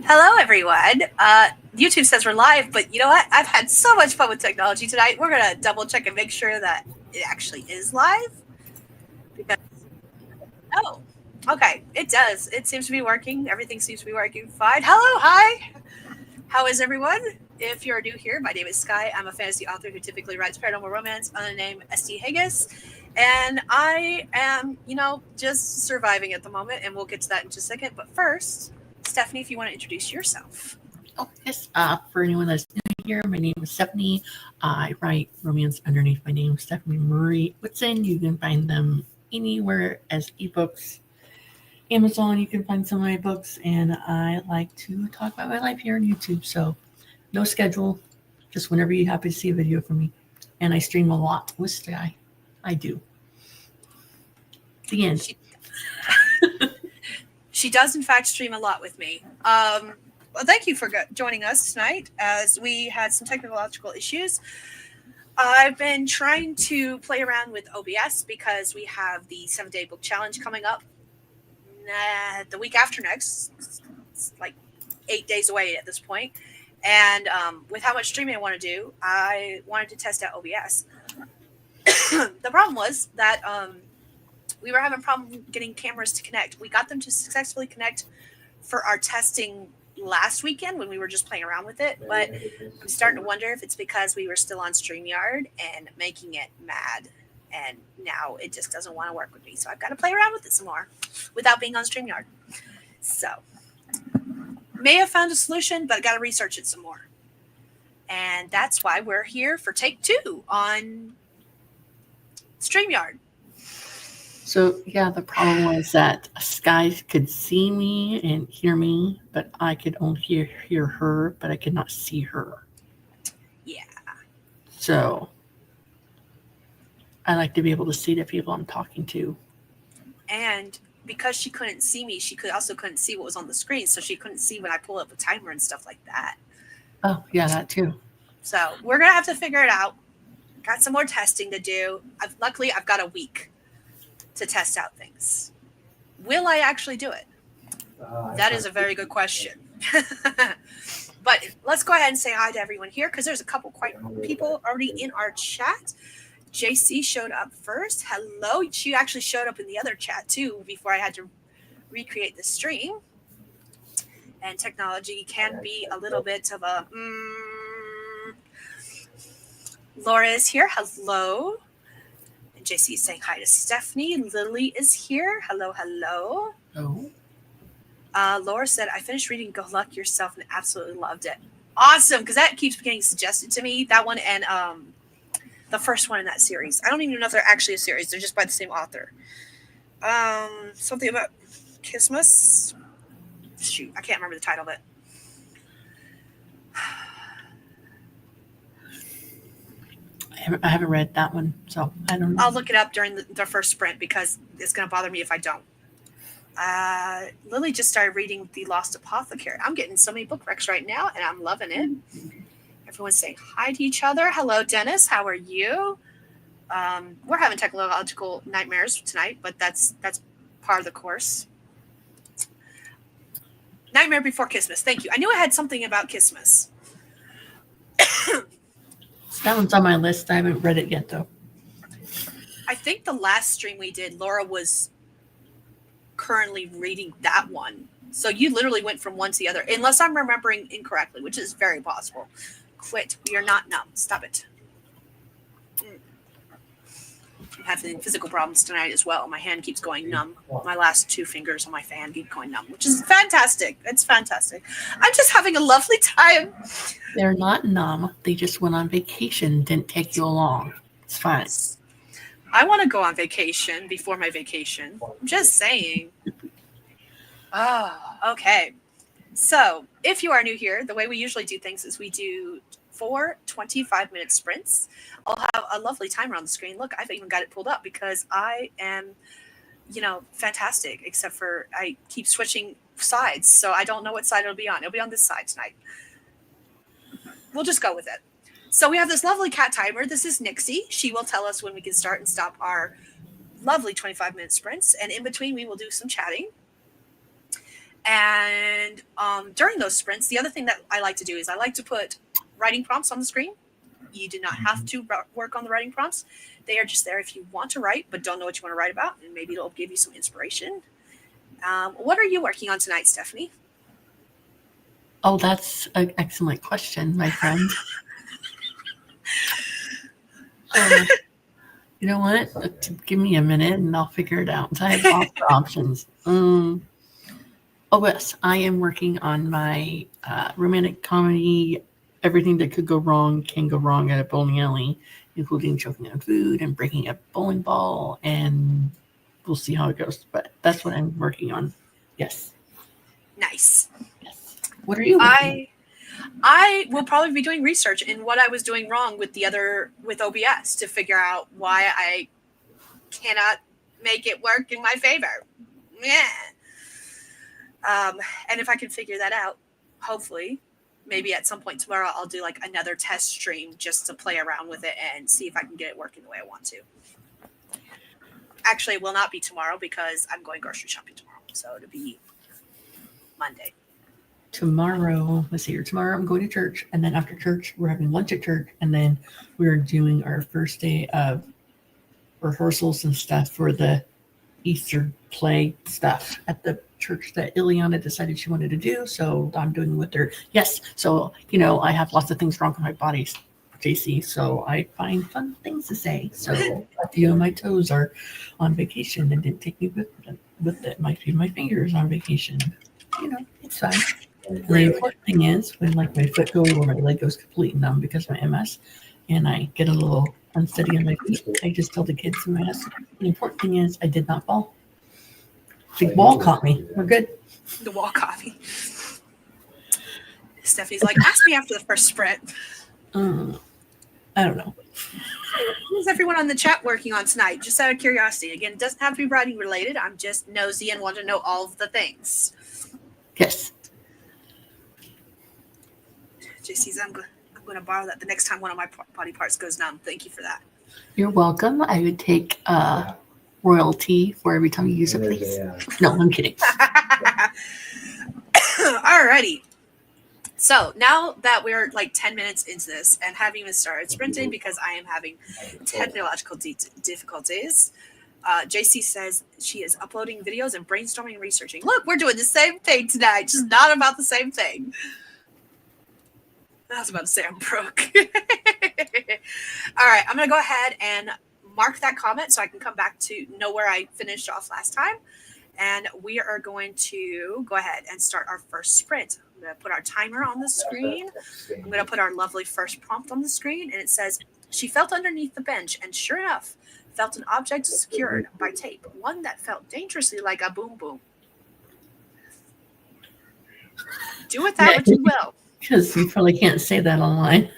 Hello, everyone. YouTube says we're live, but you know what? I've had so much fun with technology tonight. We're going to double check and make sure that it actually is live. Because, oh, okay. It does. It seems to be working. Everything seems to be working fine. Hello. Hi. How is everyone? If you're new here, my name is Skye. I'm a fantasy author who typically writes paranormal romance under the name SD Hegyes. And I am, just surviving at the moment, and we'll get to that in just a second. But first, Stephanie, if you want to introduce yourself. Oh, yes. For anyone that's new here, my name is Stephanie. I write romance underneath my name, Stephanie Marie Whitson. You can find them anywhere as ebooks. Amazon, you can find some of my books, and I like to talk about my life here on YouTube. So, no schedule, just whenever you happen to see a video from me. And I stream a lot with Skye. I do. The end. She does, in fact, stream a lot with me. Well, thank you for joining us tonight as we had some technological issues. I've been trying to play around with OBS because we have the 7-day book challenge coming up the week after next. It's like 8 days away at this point. And with how much streaming I want to do, I wanted to test out OBS. The problem was that we were having a problem getting cameras to connect. We got them to successfully connect for our testing last weekend when we were just playing around with it. But I'm starting to wonder if it's because we were still on StreamYard and making it mad. And now it just doesn't want to work with me. So I've got to play around with it some more without being on StreamYard. So may have found a solution, but I got to research it some more. And that's why we're here for take 2 on StreamYard. So, yeah, the problem was that Skye could see me and hear me, but I could only hear her, but I could not see her. Yeah. So, I like to be able to see the people I'm talking to. And because she couldn't see me, she also couldn't see what was on the screen, so she couldn't see when I pull up a timer and stuff like that. Oh, yeah, that too. So, we're going to have to figure it out. Got some more testing to do. Luckily, I've got a week to test out things. Will I actually do it? That is a very good question. But let's go ahead and say hi to everyone here because there's a couple people already in our chat. JC showed up first. Hello. She actually showed up in the other chat too before I had to recreate the stream. And technology can be a little bit of a... Laura is here. Hello. JC is saying hi to Stephanie. Lily is here. Hello, hello. Oh. Laura said, I finished reading Go Luck Yourself and absolutely loved it. Awesome, because that keeps getting suggested to me. That one and the first one in that series. I don't even know if they're actually a series. They're just by the same author. Something about Christmas. Shoot, I can't remember the title of it. I haven't read that one, so I don't know. I'll look it up during the first sprint because it's going to bother me if I don't. Lily just started reading The Lost Apothecary. I'm getting so many book recs right now, and I'm loving it. Everyone's saying hi to each other. Hello, Dennis. How are you? We're having technological nightmares tonight, but that's part of the course. Nightmare Before Christmas. Thank you. I knew I had something about Christmas. That one's on my list. I haven't read it yet, though. I think the last stream we did, Laura was currently reading that one. So you literally went from one to the other, unless I'm remembering incorrectly, which is very possible. Quit. We are not numb. Stop it. I'm having physical problems tonight as well. My hand keeps going numb. My last 2 fingers on my fan keep going numb, which is fantastic. It's fantastic. I'm just having a lovely time. They're not numb. They just went on vacation. Didn't take you along. It's fine. I want to go on vacation before my vacation. I'm just saying. Oh, okay. So if you are new here, the way we usually do things is we do 4 25-minute sprints. I'll have a lovely timer on the screen. Look, I've even got it pulled up because I am, fantastic, except for I keep switching sides. So I don't know what side it'll be on. It'll be on this side tonight. We'll just go with it. So we have this lovely cat timer. This is Nixie. She will tell us when we can start and stop our lovely 25-minute sprints. And in between, we will do some chatting. And during those sprints, the other thing that I like to do is I like to put writing prompts on the screen. You do not have to work on the writing prompts. They are just there if you want to write, but don't know what you want to write about, and maybe it'll give you some inspiration. What are you working on tonight, Stephanie? Oh, that's an excellent question, my friend. You know what? Give me a minute and I'll figure it out. I have lots of options. Oh, yes. I am working on my romantic comedy. Everything that could go wrong can go wrong at a bowling alley, including choking on food and breaking a bowling ball. And we'll see how it goes. But that's what I'm working on. Yes. Nice. Yes. What are you working on? I will probably be doing research in what I was doing wrong with OBS to figure out why I cannot make it work in my favor. Yeah. And if I can figure that out, hopefully, maybe at some point tomorrow, I'll do like another test stream just to play around with it and see if I can get it working the way I want to. Actually, it will not be tomorrow because I'm going grocery shopping tomorrow. So it'll be Monday. Tomorrow, let's see here. Tomorrow I'm going to church, and then after church we're having lunch at church, and then we're doing our first day of rehearsals and stuff for the Easter play stuff at the church that Ileana decided she wanted to do. So I'm doing with her. Yes. So, I have lots of things wrong with my body, JC. So I find fun things to say. So a few of my toes are on vacation and didn't take me with it. My few of my fingers on vacation. It's fine. The important thing is when like my foot goes or my leg goes completely numb because of my MS and I get a little unsteady on my feet, I just tell the kids in my house, the important thing is I did not fall. The wall caught me. We're good. The wall caught me. Stephanie's like, ask me after the first sprint. I don't know. What is everyone on the chat working on tonight? Just out of curiosity. Again, it doesn't have to be writing related. I'm just nosy and want to know all of the things. Yes. JC's, I'm going to borrow that the next time one of my body parts goes numb. Thank you for that. You're welcome. I would take royalty for every time you use it, please. No, I'm kidding. Alrighty. So now that we're like 10 minutes into this and haven't even started sprinting because I am having technological difficulties, JC says she is uploading videos and brainstorming and researching. Look, we're doing the same thing tonight, just not about the same thing. I was about to say I'm broke. All right, I'm going to go ahead and mark that comment so I can come back to know where I finished off last time. And we are going to go ahead and start our first sprint. I'm going to put our timer on the screen. I'm going to put our lovely first prompt on the screen. And it says, she felt underneath the bench and sure enough, felt an object secured by tape, one that felt dangerously like a boom boom. Do with that what you will. Because you probably can't say that online.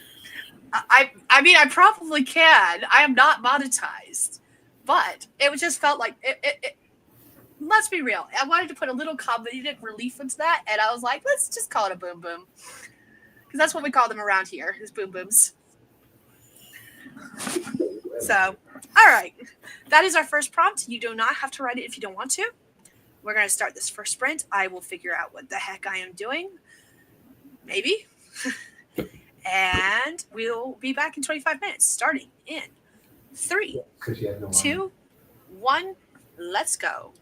I mean, I probably can. I am not monetized. But it just felt like it let's be real. I wanted to put a little comedic relief into that, and I was like, let's just call it a boom boom. Because that's what we call them around here, is boom booms. So, all right. That is our first prompt. You do not have to write it if you don't want to. We're going to start this first sprint. I will figure out what the heck I am doing. Maybe. And we'll be back in 25 minutes, starting in 3, 2, 1. Let's go.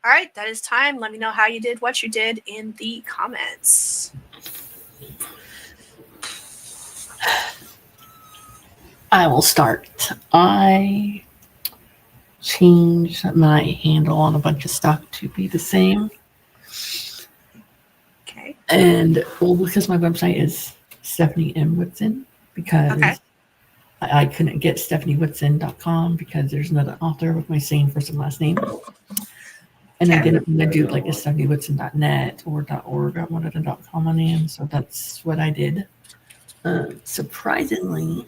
All right, that is time. Let me know how you did, what you did in the comments. I will start. I changed my handle on a bunch of stuff to be the same. Okay. And well, because my website is Stephanie M. Whitson, because I couldn't get StephanieWhitson.com because there's another author with my same first and last name. And I didn't want to do like a StephanieWhitson.net or .org. I wanted a .com on the end, so that's what I did. Surprisingly,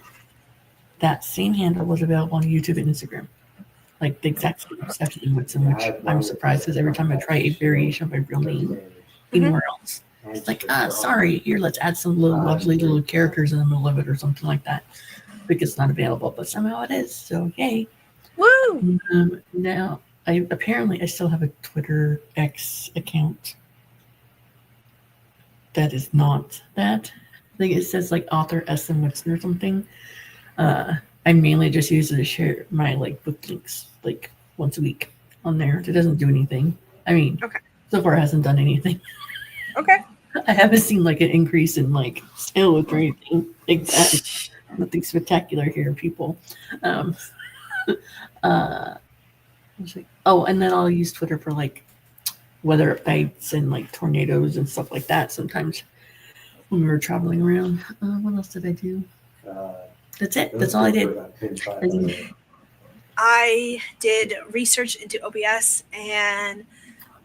that same handle was available on YouTube and Instagram. Like the exact same Stephanie Whitson, which I'm surprised because every time I try a variation of my real name anywhere else, it's like, sorry, here, let's add some little lovely little characters in the middle of it or something like that. Because it's not available, but somehow it is. So yay! Woo! Now, I still have a Twitter X account that is not that. I think it says like author S.M. Whitson or something. I mainly just use it to share my like book links like once a week on there. It doesn't do anything. I mean, so far it hasn't done anything. Okay. I haven't seen like an increase in like sales or anything like that. Nothing spectacular here, people. And then I'll use Twitter for like weather updates and like tornadoes and stuff like that sometimes when we were traveling around. What else did I do? That's it. That's all I did. I did research into OBS and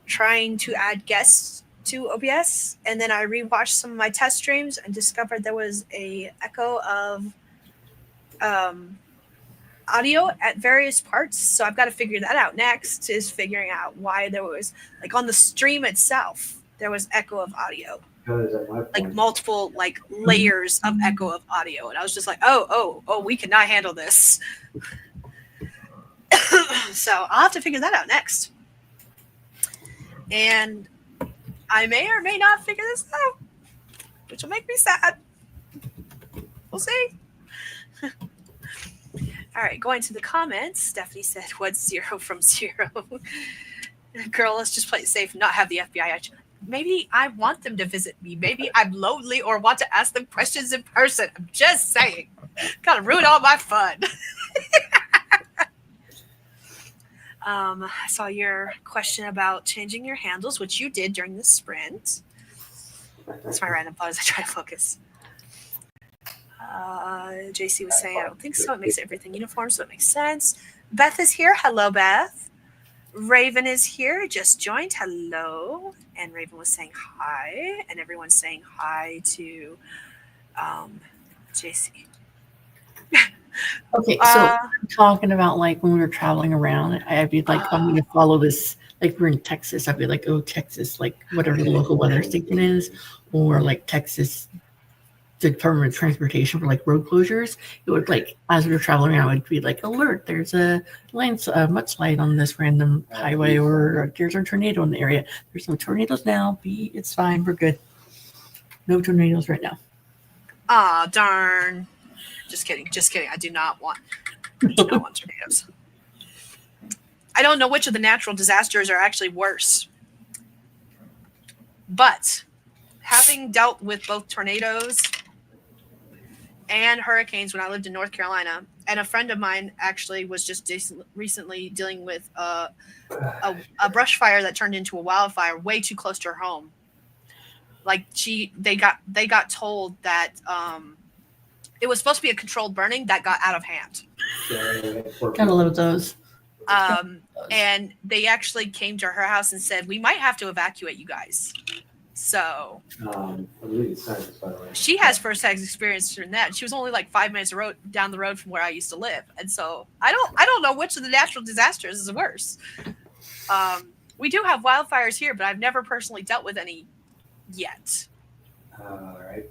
trying to add guests to OBS, and then I rewatched some of my test streams and discovered there was a echo of audio at various parts. So I've got to figure that out next, is figuring out why there was, like on the stream itself, there was echo of audio. Like multiple like layers of echo of audio. And I was just like, oh, we cannot handle this. So I'll have to figure that out next. And I may or may not figure this out, which will make me sad. We'll see. All right, going to the comments. Stephanie said, what's 0 from 0? Girl, let's just play it safe and not have the FBI. Maybe I want them to visit me. Maybe I'm lonely or want to ask them questions in person. I'm just saying. Gotta ruin all my fun. I saw your question about changing your handles, which you did during the sprint. That's my random thought as I try to focus. JC was saying, I don't think so. It makes everything uniform, so it makes sense. Beth is here. Hello, Beth. Raven is here. Just joined. Hello. And Raven was saying hi. And everyone's saying hi to JC. Okay, so talking about like when we were traveling around, I'd be like, I'm going to follow this. Like we're in Texas, I'd be like, oh, Texas, like whatever the local weather station is, or like Texas Department of Transportation for like road closures. It would like, as we were traveling around, it would be like, alert, there's a mudslide on this random highway, or there's a tornado in the area. There's no tornadoes now. It's fine, we're good. No tornadoes right now. Ah, darn. Just kidding. I do not want tornadoes. I don't know which of the natural disasters are actually worse. But having dealt with both tornadoes and hurricanes when I lived in North Carolina, and a friend of mine actually was just recently dealing with a brush fire that turned into a wildfire way too close to her home. Like they got told that it was supposed to be a controlled burning that got out of hand. Gotta love those. And they actually came to her house and said, we might have to evacuate you guys. So she has first-hand experience in that. She was only like 5 minutes down the road from where I used to live. And so I don't know which of the natural disasters is worse. We do have wildfires here, but I've never personally dealt with any yet. All right.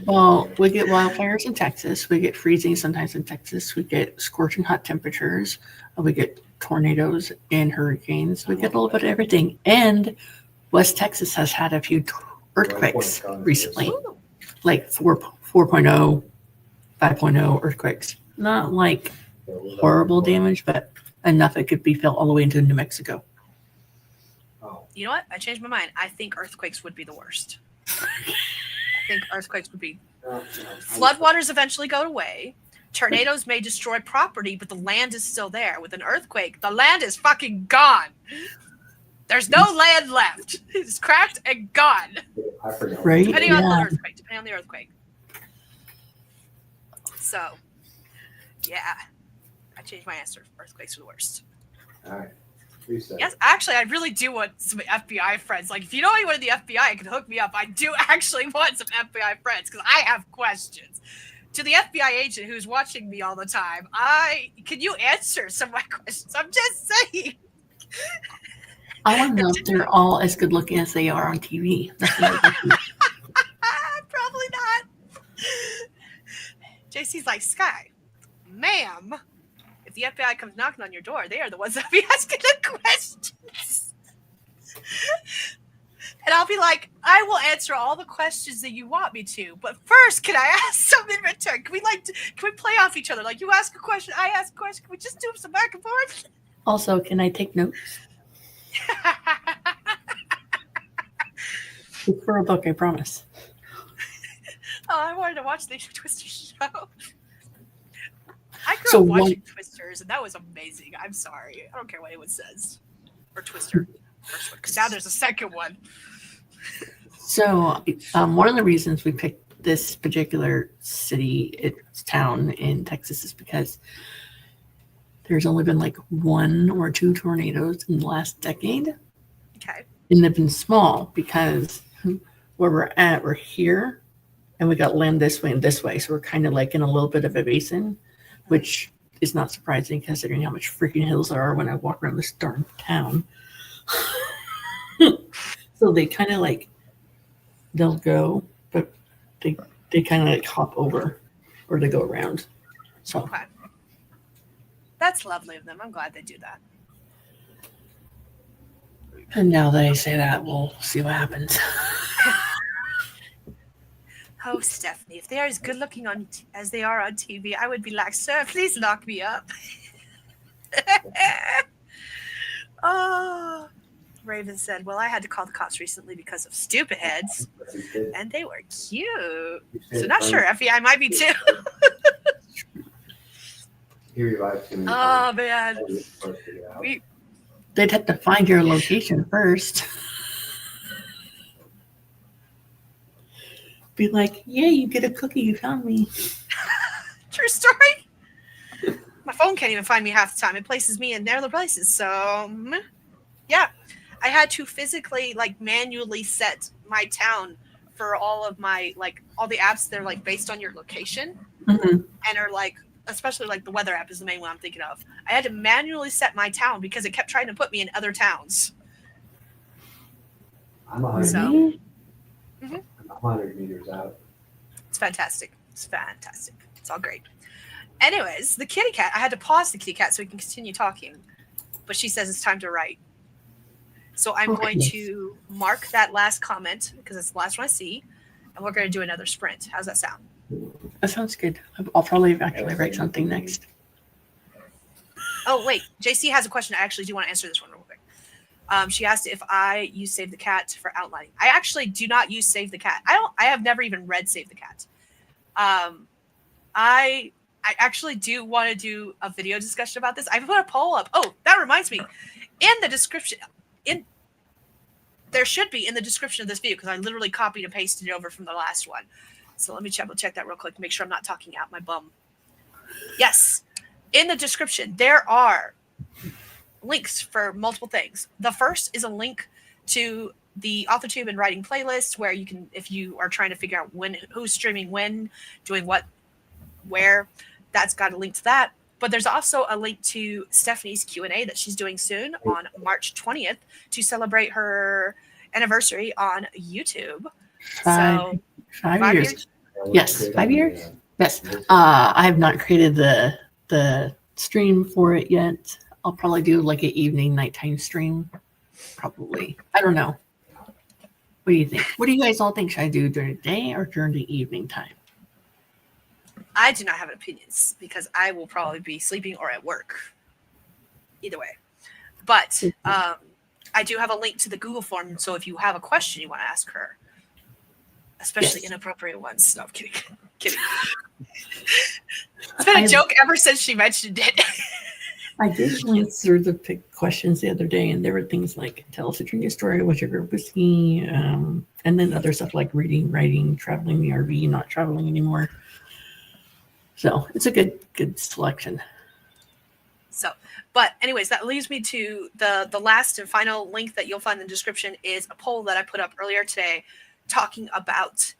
Well, we get wildfires in Texas. We get freezing sometimes in Texas. We get scorching hot temperatures. We get tornadoes and hurricanes. We get a little bit of everything. And West Texas has had a few earthquakes recently, like 4.0, 5.0 earthquakes. Not like horrible damage, but enough it could be felt all the way into New Mexico. You know what? I changed my mind. I think earthquakes would be the worst. I think earthquakes would be. Floodwaters eventually go away. Tornadoes may destroy property, but the land is still there. With an earthquake, the land is fucking gone. There's no land left. It's cracked and gone. I forgot. Right? Depending on the earthquake. So, yeah. I changed my answer. Earthquakes are the worst. All right. Reset. Yes, actually, I really do want some FBI friends. Like, if you know anyone in the FBI, you can hook me up. I do actually want some FBI friends because I have questions. To the FBI agent who's watching me all the time, can you answer some of my questions? I'm just saying. I want to know if they're all as good looking as they are on TV. That's what I think. Probably not. JC's like, Skye, ma'am, if the FBI comes knocking on your door, they are the ones that be asking the questions. And I'll be like, I will answer all the questions that you want me to. But first, can I ask something in return? Can we play off each other? Like, you ask a question, I ask a question. Can we just do some back and forth? Also, can I take notes? It's for a book, I promise. Oh, I wanted to watch the Twister show. I grew up watching Twisters, and that was amazing. I'm sorry. I don't care what anyone says. Or Twister. First one, because now there's a second one. So, one of the reasons we picked this particular town in Texas is because there's only been like 1 or 2 tornadoes in the last decade. Okay. And they've been small because where we're at, we're here, and we got land this way and this way. So we're kind of like in a little bit of a basin, which is not surprising considering how much freaking hills there are when I walk around this darn town. So they kind of like, they'll go, but they kind of like hop over or they go around. So Okay. That's lovely of them. I'm glad they do that. And now that I say that, we'll see what happens. Oh, Stephanie, if they are as good looking as they are on TV, I would be like, sir, please lock me up. Oh, Raven said, well, I had to call the cops recently because of stupid heads, and they were cute. So not sure, FBI might be too. He revived him. Oh, man. They'd have to find your location first. Be like, yeah, you get a cookie, you found me. True story. My phone can't even find me half the time. It places me in other places. So, yeah. I had to physically, like, manually set my town for all of my, like, all the apps that are, like, based on your location. Mm-hmm. And are, like, especially, like, the weather app is the main one I'm thinking of. I had to manually set my town because it kept trying to put me in other towns. I'm 100, So, I'm 100 meters out. it's fantastic. It's fantastic. It's all great. Anyways, the kitty cat, I had to pause the kitty cat so we can continue talking. But she says it's time to write. So I'm going to mark that last comment because it's the last one I see. And we're going to do another sprint. How's that sound? That sounds good. I'll probably actually write something next. Oh, wait. JC has a question. I actually do want to answer this one real quick. She asked if I use Save the Cat for outlining. I actually do not use Save the Cat. I have never even read Save the Cat. I actually do want to do a video discussion about this. I put a poll up. Oh, that reminds me. In the description, there should be in the description of this video because I literally copied and pasted it over from the last one. So let me check that real quick. Make sure I'm not talking out my bum. Yes, in the description there are links for multiple things. The first is a link to the AuthorTube and writing playlist where you can, if you are trying to figure out who's streaming when, doing what, where, that's got a link to that. But there's also a link to Stephanie's Q&A that she's doing soon on March 20th to celebrate her anniversary on YouTube. Five years. Yes, 5 years. Yes. I have not created the stream for it yet. I'll probably do like an evening, nighttime stream. Probably. I don't know. What do you think? What do you guys all think? Should I do during the day or during the evening time? I do not have opinions because I will probably be sleeping or at work. Either way. But I do have a link to the Google form, so if you have a question you want to ask her, especially Yes. inappropriate ones. No, I'm kidding. Kidding. It's been a joke ever since she mentioned it. I did glance through the questions the other day, and there were things like tell us a dream story, what's your favorite whiskey, and then other stuff like reading, writing, traveling the RV, not traveling anymore. So it's a good selection. So, but anyways, that leads me to the last and final link that you'll find in the description is a poll that I put up earlier today talking about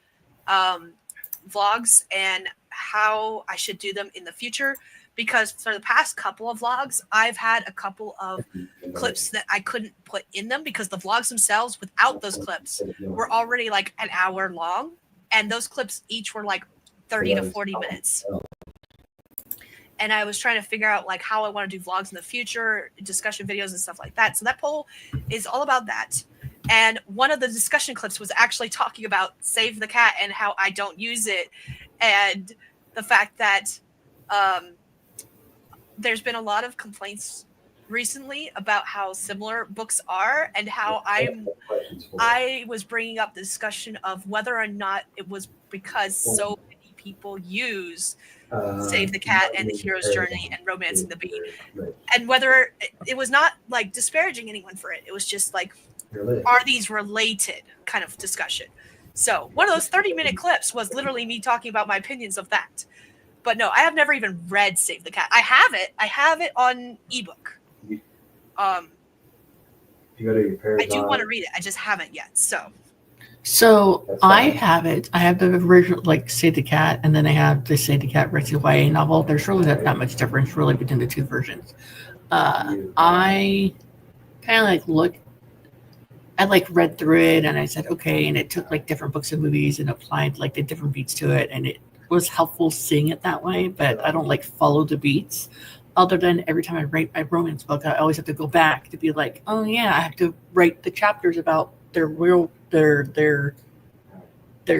vlogs and how I should do them in the future. Because for the past couple of vlogs, I've had a couple of clips that I couldn't put in them because the vlogs themselves, without those clips, were already like an hour long. And those clips each were like 30 to 40 minutes. And I was trying to figure out like how I want to do vlogs in the future, discussion videos and stuff like that. So that poll is all about that. And one of the discussion clips was actually talking about Save the Cat and how I don't use it. And the fact that there's been a lot of complaints recently about how similar books are and how I was bringing up the discussion of whether or not it was because so many people use Save the Cat and the Hero's Journey and Romancing the Bee, and whether it was not like disparaging anyone for it. It was just like, are these related kind of discussion. So one of those 30-minute clips was literally me talking about my opinions of that. But no, I have never even read Save the Cat. I have it on ebook. You go to your I do want to read it. I just haven't yet. So I have it. I have the original, like Save the Cat, and then I have the Save the Cat Rescue YA novel. There's really not that much difference really between the two versions. I kind of like read through it and I said, okay, and it took like different books and movies and applied like the different beats to it, and it was helpful seeing it that way, but I don't like follow the beats. Other than every time I write my romance book, I always have to go back to be like, oh yeah, I have to write the chapters about their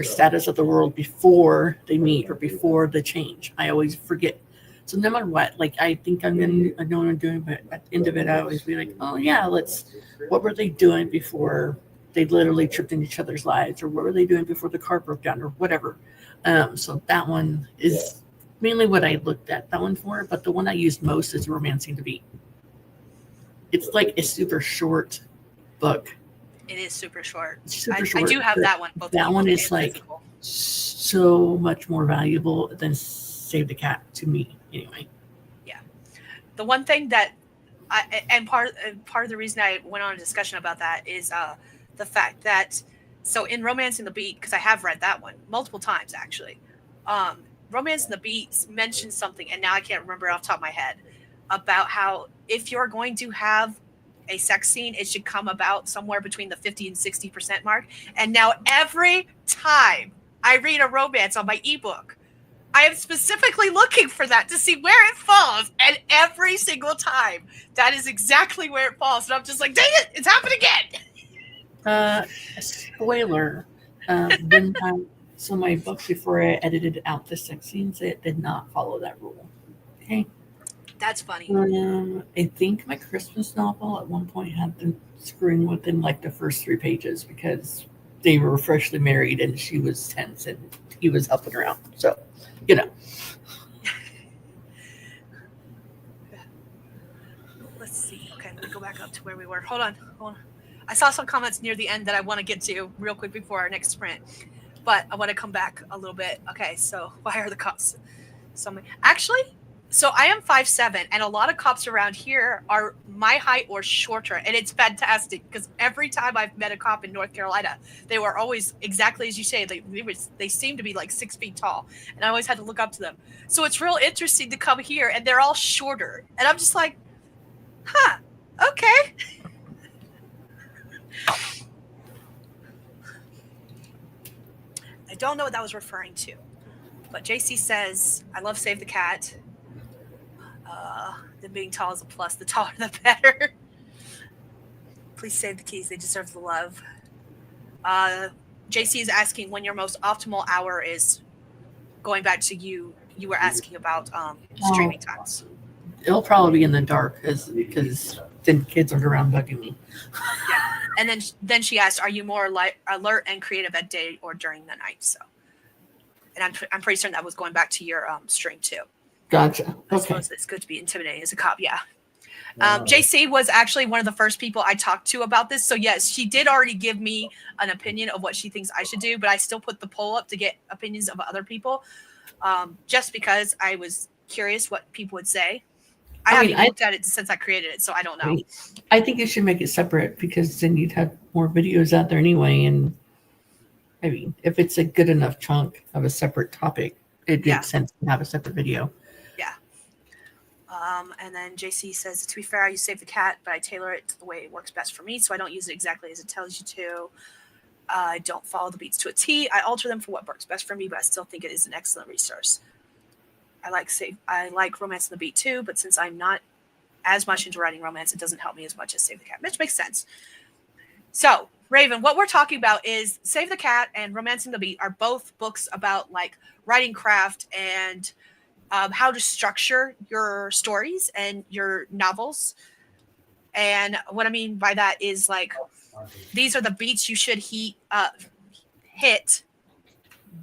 status of the world before they meet or before the change. I always forget. So no matter what, like I think I know what I'm doing, but at the end of it, I always be like, oh yeah, what were they doing before they literally tripped in each other's lives, or what were they doing before the car broke down, or whatever. So that one is mainly what I looked at that one for, but the one I used most is Romancing the Bee. It's like a super short book. It is super short. Super I do have that one. Both that one is like physical. So much more valuable than Save the Cat to me, anyway. Yeah, the one thing that part of the reason I went on a discussion about that is the fact that so in Romancing the Bee, because I have read that one multiple times actually. Romancing the Bee mentions something, and now I can't remember off the top of my head, about how if you're going to have a sex scene, it should come about somewhere between the 50 and 60% mark. And now every time I read a romance on my ebook, I am specifically looking for that to see where it falls. And every single time, that is exactly where it falls. And I'm just like, dang it, it's happened again. Spoiler. So my book, before I edited out the sex scenes, it did not follow that rule. Okay. That's funny. I think my Christmas novel at one point had them screwing within like the first 3 pages because they were freshly married and she was tense and he was helping her out. So, you know. Let's see. Okay, let me go back up to where we were. Hold on. I saw some comments near the end that I want to get to real quick before our next sprint. But I want to come back a little bit. Okay, so why are the cops? So I am 5'7", and a lot of cops around here are my height or shorter, and it's fantastic because every time I've met a cop in North Carolina, they were always exactly as you say. They seem to be like 6 feet tall, and I always had to look up to them. So it's real interesting to come here, and they're all shorter, and I'm just like, huh, okay. I don't know what that was referring to, but JC says, I love Save the Cat. Them being tall is a plus. The taller, the better. Please save the keys. They deserve the love. JC is asking when your most optimal hour is. Going back to you were asking about streaming times. It'll probably be in the dark because then kids are around bugging me. And then she asked, "Are you more alert and creative at day or during the night?" So, and I'm pretty certain that was going back to your stream too. Gotcha. I Okay. suppose it's good to be intimidating as a cop. Yeah. No, JC was actually one of the first people I talked to about this. So yes, she did already give me an opinion of what she thinks I should do, but I still put the poll up to get opinions of other people, just because I was curious what people would say. I haven't even looked at it since I created it, so I don't know. I think you should make it separate because then you'd have more videos out there anyway. And I mean, if it's a good enough chunk of a separate topic, it makes sense to have a separate video. Yeah. And then JC says, to be fair, I use Save the Cat, but I tailor it to the way it works best for me, so I don't use it exactly as it tells you to. I don't follow the beats to a T. I alter them for what works best for me, but I still think it is an excellent resource. I like Romance in the Beat too, but since I'm not as much into writing romance, it doesn't help me as much as Save the Cat, which makes sense. So, Raven, what we're talking about is Save the Cat and Romancing the Beat are both books about like writing craft and how to structure your stories and your novels. And what I mean by that is like these are the beats you should hit.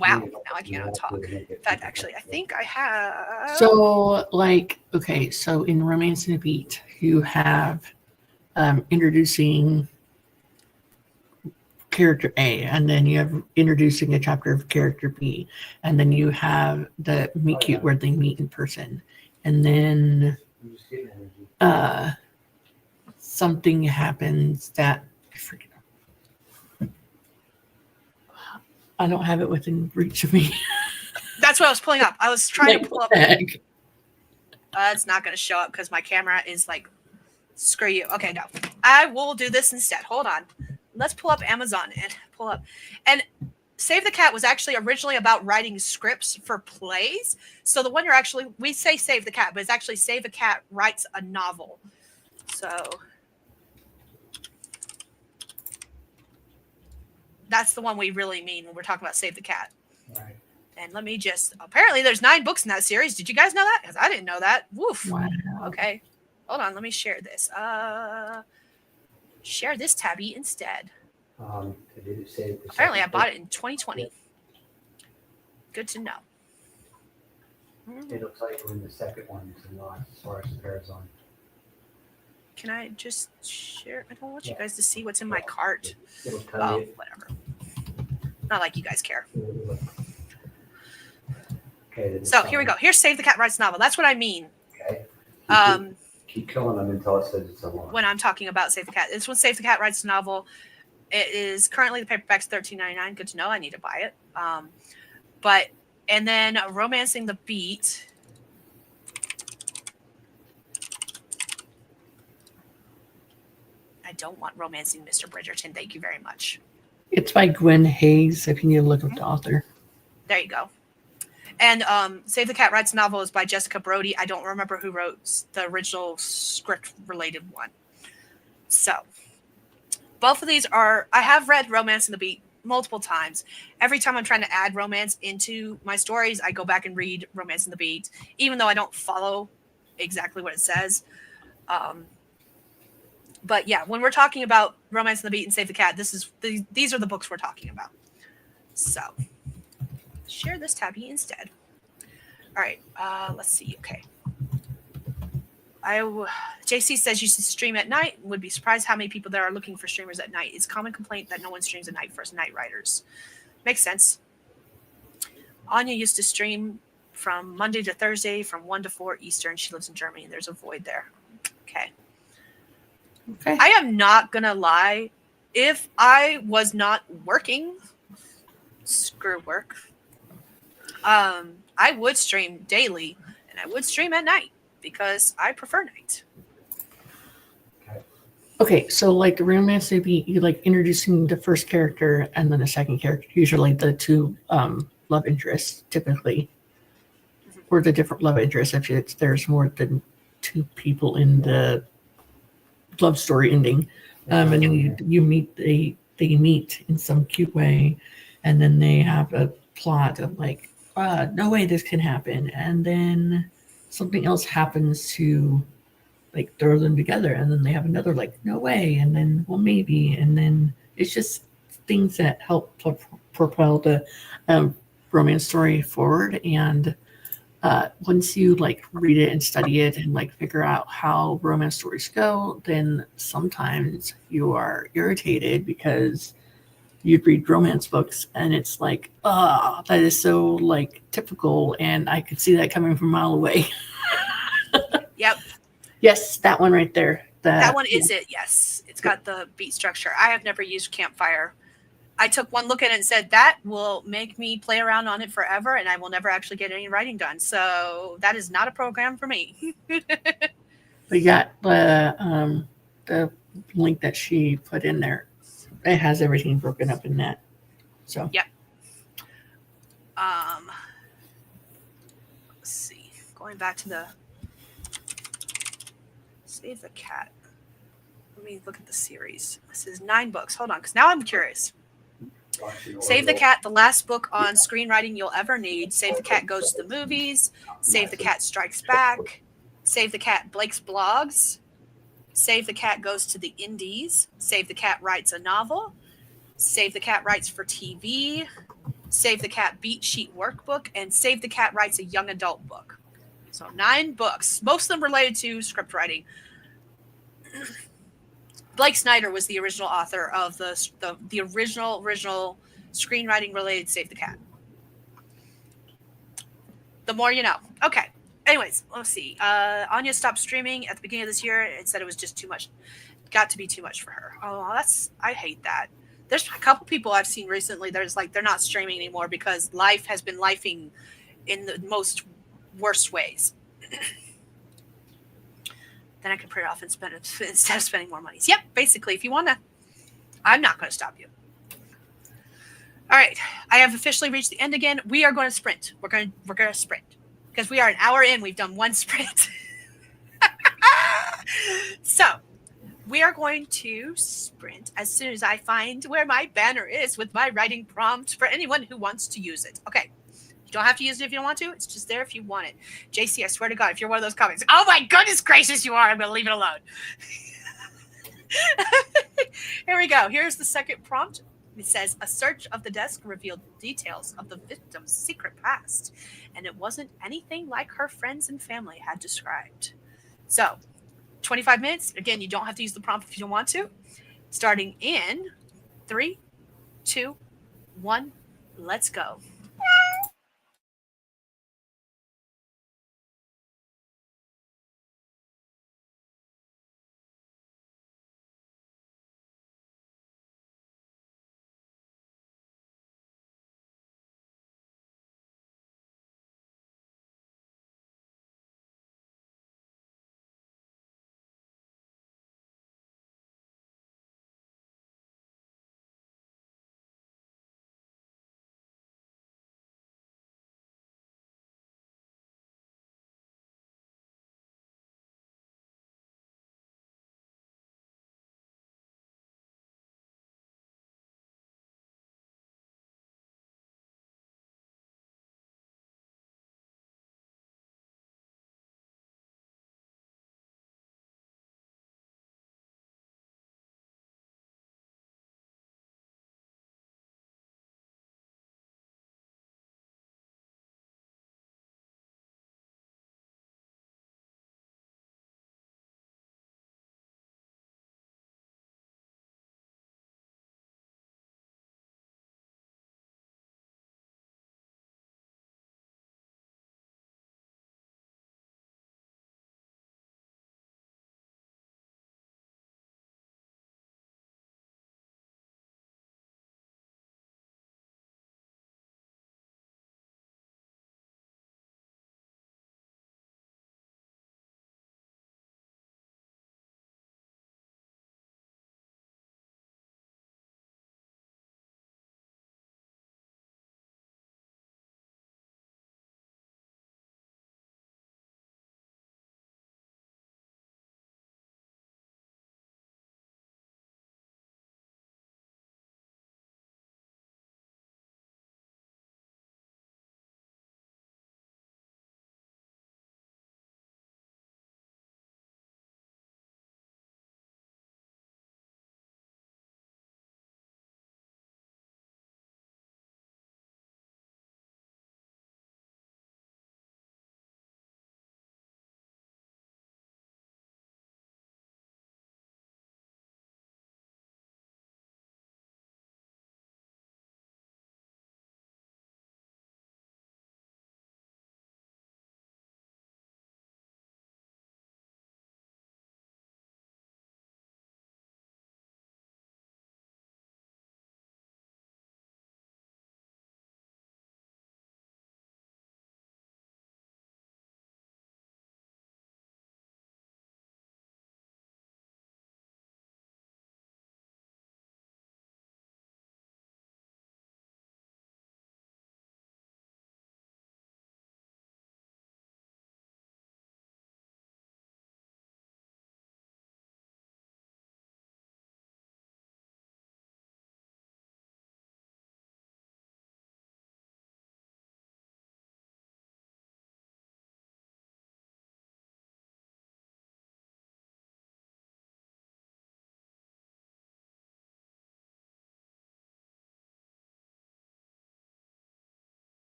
Wow, now I cannot talk. In fact, actually, I think I have. So, like, okay, so in Romance and the Beat, you have introducing character A, and then you have introducing a chapter of character B, and then you have the meet cute where they meet in person, and then something happens that I forget. I don't have it within reach of me. That's what I was pulling up. I was trying to pull up. Heck? It's not going to show up because my camera is like, screw you. Okay, no. I will do this instead. Hold on. Let's pull up Amazon and pull up. And Save the Cat was actually originally about writing scripts for plays. So the one we say Save the Cat, but it's actually Save the Cat writes a novel. So that's the one we really mean when we're talking about Save the Cat. Right. And let me apparently there's 9 books in that series. Did you guys know that? Because I didn't know that. Woof. Wow. Okay. Hold on. Let me share this. Share this tabby instead. Apparently I bought it in 2020. Yeah. Good to know. It looks like we're in the second one to launch as far as the Parazon. Can I just share? I don't want you guys to see what's in my cart. Whatever. Not like you guys care. Okay. So here we go. Here's Save the Cat Writes Novel. That's what I mean. Okay. Keep killing them until it says it's a launch. When I'm talking about Save the Cat. This one, Save the Cat Writes Novel. It is currently the paperback's $13.99. Good to know. I need to buy it. And then Romancing the Beat. I don't want Romancing Mr. Bridgerton. Thank you very much. It's by Gwen Hayes, if you need to look up the author. There you go. And Save the Cat Writes Novel is by Jessica Brody. I don't remember who wrote the original script-related one. So, both of these I have read Romance in the Beat multiple times. Every time I'm trying to add romance into my stories, I go back and read Romance in the Beat, even though I don't follow exactly what it says. But yeah, when we're talking about Romance in the Beat and Save the Cat, these are the books we're talking about. So, share this tabby instead. All right, let's see. Okay. JC says you should stream at night. Would be surprised how many people there are looking for streamers at night. It's a common complaint that no one streams at night for night writers. Makes sense. Anya used to stream from Monday to Thursday from 1 to 4 Eastern. She lives in Germany, and there's a void there. Okay. I am not going to lie. If I was not working, screw work, I would stream daily, and I would stream at night because I prefer night. Okay, so like Romance may be you like introducing the first character and then the second character, usually the two love interests typically, or the different love interests if there's more than 2 people in the love story ending, and then you meet they meet in some cute way, and then they have a plot of like no way this can happen, and then something else happens to like throw them together, and then they have another like no way, and then well maybe, and then it's just things that help propel the romance story forward. And once you like read it and study it and like figure out how romance stories go, then sometimes you are irritated because you'd read romance books and it's like, oh, that is so like typical, and I could see that coming from a mile away. Yep. Yes, that one right there. That one is it. Yes. It's got the beat structure. I have never used Campfire. I took one look at it and said, that will make me play around on it forever and I will never actually get any writing done. So that is not a program for me. But yeah, the link that she put in there, it has everything broken up in that. So yep. Let's see. Going back to the Save the Cat. Let me look at the series. This is 9 books. Hold on, because now I'm curious. Save the Cat, the last book on screenwriting you'll ever need. Save the Cat goes to the movies. Save the Cat strikes back. Save the Cat Blake's blogs. Save the Cat goes to the indies. Save the Cat writes a novel. Save the Cat writes for TV. Save the Cat beat sheet workbook. And Save the Cat writes a young adult book. So 9 books, most of them related to script writing. Blake Snyder was the original author of the original screenwriting related Save the Cat. The more you know. Okay. Anyways, let's see. Anya stopped streaming at the beginning of this year and said it was just too much. Got to be too much for her. Oh, I hate that. There's a couple people I've seen recently. There's like they're not streaming anymore because life has been lifing in the most worst ways. Then I can print it off and spend it instead of spending more money. Yep, basically, if you want to, I'm not going to stop you. All right, I have officially reached the end again. We are going to sprint. We're going to sprint because we are an hour in. We've done 1 sprint. So we are going to sprint as soon as I find where my banner is with my writing prompt for anyone who wants to use it. Okay. You don't have to use it if you don't want to. It's just there if you want it. JC, I swear to God, if you're one of those comments, oh my goodness gracious, you are. I'm going to leave it alone. Here we go. Here's the second prompt. It says, a search of the desk revealed details of the victim's secret past, and it wasn't anything like her friends and family had described. So, 25 minutes. Again, you don't have to use the prompt if you don't want to. Starting in 3, 2, 1. Let's go.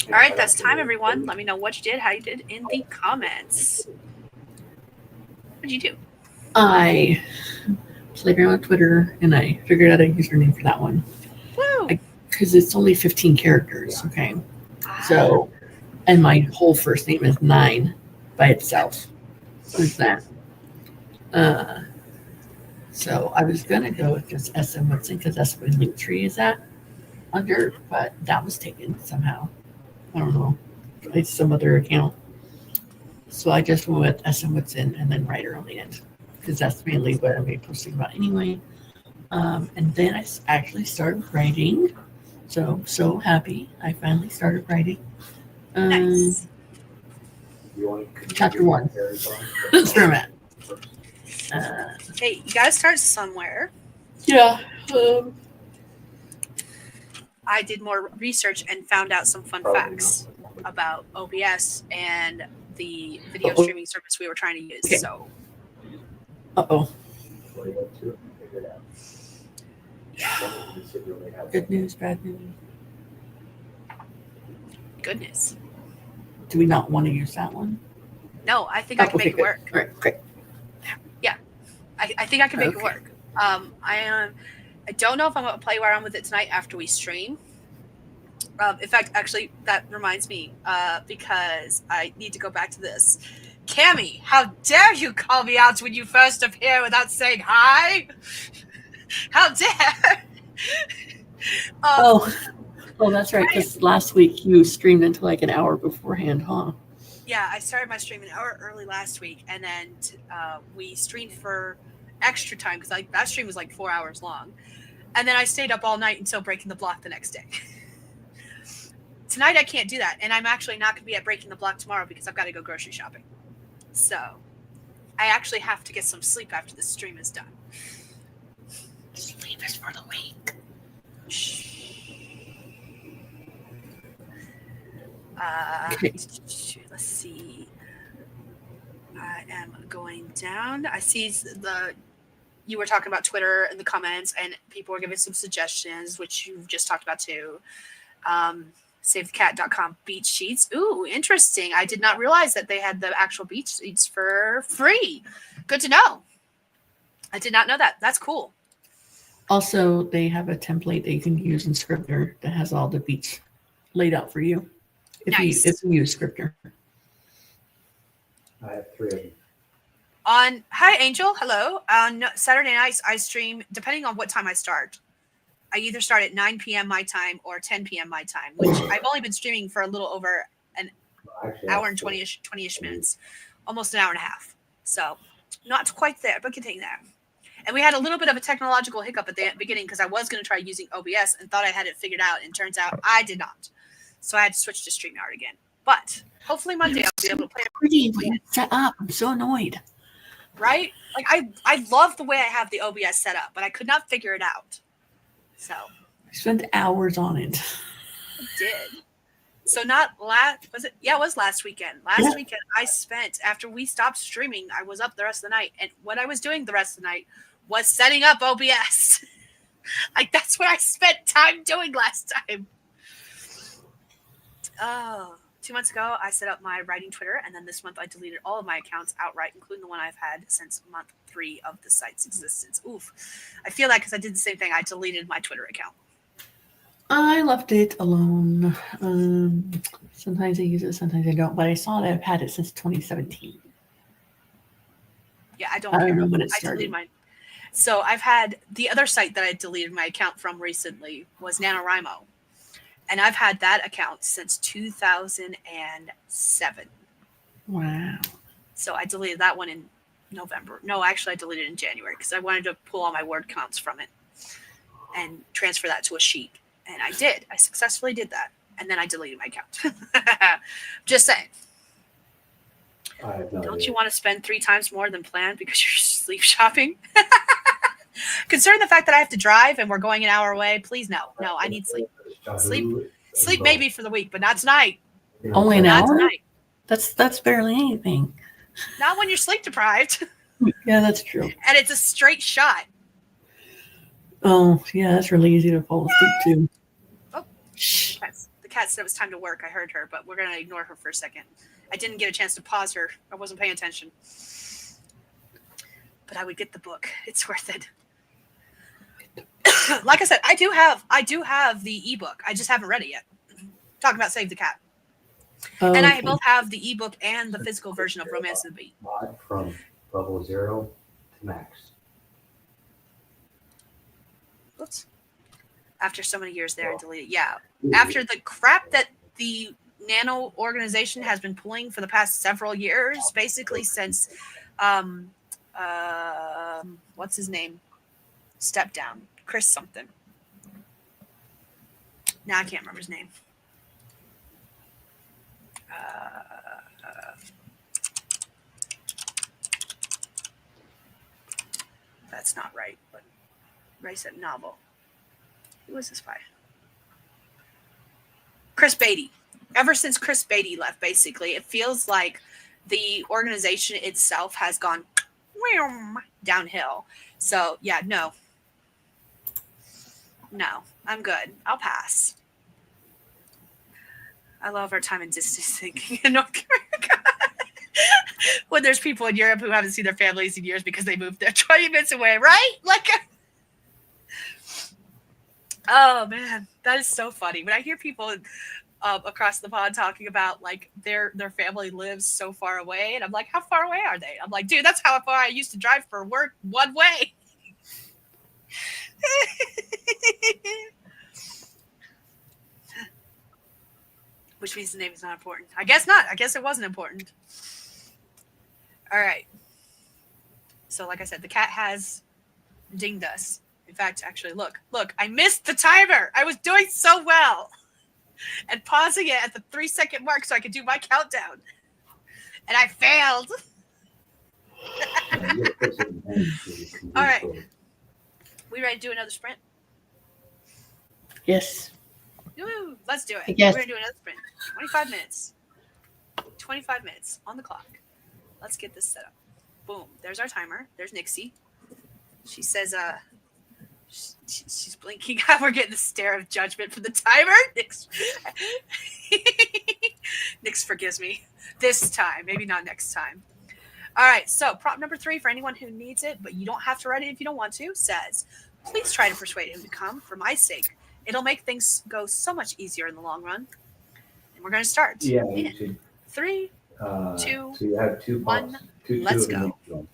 All right, that's time, everyone. Let me know what you did, how you did in the comments. What did you do? I played around on Twitter and I figured out a username for that one. Woo! Because it's only 15 characters, okay? So, and my whole first name is 9 by itself. Who's that? So I was gonna go with just SM Woodson because that's where Linktree is at under, but that was taken somehow. I don't know. It's some other account. So I just went with SM Woodson and then writer on the end because that's mainly what I'm posting about anyway. And then I actually started writing. So happy I finally started writing. Nice. Chapter 1. That's where I'm at. Hey, you gotta start somewhere. Yeah. I did more research and found out some fun facts about OBS and the video streaming service we were trying to use. Okay. So. Uh-oh. Yeah. Good news, bad news. Goodness. Do we not want to use that one? No, I think I can make it work. All right, great. Yeah, I think I can make it work. I don't know if I'm going to play around with it tonight after we stream. In fact, actually, that reminds me because I need to go back to this. Cammy, how dare you call me out when you first appear without saying hi? How dare? Oh, that's right. Because last week you streamed until like an hour beforehand, huh? Yeah, I started my stream an hour early last week, and then we streamed for extra time because that stream was like 4 hours long, and then I stayed up all night until Breaking the Block the next day. Tonight I can't do that, and I'm actually not going to be at Breaking the Block tomorrow because I've got to go grocery shopping. So I actually have to get some sleep after this stream is done. Sleep is for the weak. Let's see. I am going down. I see you were talking about Twitter in the comments, and people were giving some suggestions, which you've just talked about too. SaveTheCat.com beach sheets. Ooh, interesting. I did not realize that they had the actual beach sheets for free. Good to know. I did not know that. That's cool. Also, they have a template that you can use in Scrivener that has all the beats laid out for you. If you use Scrivener. I have 3 of them. Hi Angel, hello. On Saturday nights I stream depending on what time I start. I either start at 9 p.m. my time or 10 p.m. my time, which I've only been streaming for a little over an hour and 20-ish minutes, almost an hour and a half. So not quite there, but getting there. And we had a little bit of a technological hiccup at the beginning because I was going to try using OBS and thought I had it figured out, and turns out I did not. So I had to switch to StreamYard again. But hopefully Monday I'll be able to play. Pretty when set up. I'm so annoyed. Right? Like I love the way I have the OBS set up, but I could not figure it out. So I spent hours on it. I did. So not last was it? Yeah, it was last weekend. Last weekend I spent after we stopped streaming, I was up the rest of the night, and what I was doing the rest of the night was setting up OBS. Like that's what I spent time doing last time. Oh, 2 months ago, I set up my writing Twitter, and then this month I deleted all of my accounts outright, including the one I've had since month 3 of the site's existence. Oof. I feel that because I did the same thing. I deleted my Twitter account. I left it alone. Sometimes I use it, sometimes I don't, but I saw that I've had it since 2017. Yeah, I don't know when it started. So I've had the other site that I deleted my account from recently was NaNoWriMo. And I've had that account since 2007. Wow. So I deleted that one in November. No, actually, I deleted it in January because I wanted to pull all my word counts from it and transfer that to a sheet. And I did. I successfully did that. And then I deleted my account. Just saying. Don't you want to spend 3 times more than planned because you're sleep shopping? Considering the fact that I have to drive and we're going an hour away, please no. No, I need sleep. Sleep maybe for the week, but not tonight. Only an hour? Tonight. That's barely anything. Not when you're sleep deprived. Yeah, that's true. And it's a straight shot. Oh, yeah, that's really easy to fall asleep to. Oh, the cat said it was time to work. I heard her, but we're gonna ignore her for a second. I didn't get a chance to pause her. I wasn't paying attention. But I would get the book. It's worth it. Like I said, I do have the ebook. I just haven't read it yet. Talking about Save the Cat. And I both have the ebook and the physical version of Romance of the Bee. From level 0 to max. Oops. After so many years there, I deleted. Yeah. After the crap that the Nano organization has been pulling for the past several years, basically since, what's his name? Step down. Chris something. Now I can't remember his name. That's not right, but Ray said novel. Who was this by? Chris Beatty. Ever since Chris Beatty left, basically, it feels like the organization itself has gone downhill. So, yeah, no, I'm good. I'll pass. I love our time and distance thinking in North America. When there's people in Europe who haven't seen their families in years because they moved there 20 minutes away, right? Like, oh man, that is so funny. When I hear people across the pond talking about like their family lives so far away, and I'm like, how far away are they? I'm like, dude, that's how far I used to drive for work one way. Which means the name is not important. I guess not. I guess it wasn't important. All right. So like I said, the cat has dinged us. In fact, actually, look, I missed the timer. I was doing so well. And pausing it at the 3-second mark so I could do my countdown. And I failed. All right. We ready to do another sprint? Yes. Woo, let's do it. Yes. We're going to do another sprint. 25 minutes. 25 minutes on the clock. Let's get this set up. Boom. There's our timer. There's Nixie. She says, she's blinking. We're getting the stare of judgment from the timer. Nix forgives me this time. Maybe not next time. All right. So prop number 3 for anyone who needs it, but you don't have to write it if you don't want to, says, please try to persuade him to come for my sake. It'll make things go so much easier in the long run. And we're going to start. Yeah, you should. 3, 2, So you have 2 1, pops. Two let's of them go. each one.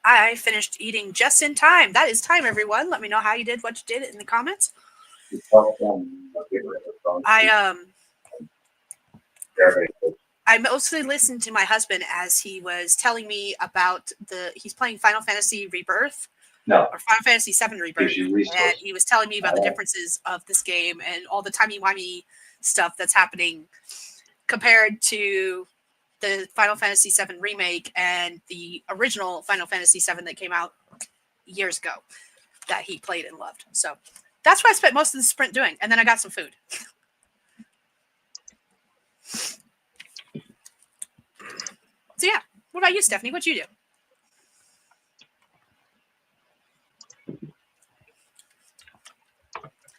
I finished eating just in time. That is time, everyone. Let me know how you did, what you did in the comments. I mostly listened to my husband as he was telling me about he's playing Final Fantasy Rebirth. No. Or Final Fantasy VII Rebirth. And he was telling me about the differences of this game and all the timey-wimey stuff that's happening compared to the Final Fantasy VII remake and the original Final Fantasy VII that came out years ago that he played and loved. So that's what I spent most of the sprint doing. And then I got some food. So yeah, what about you, Stephanie? What'd you do?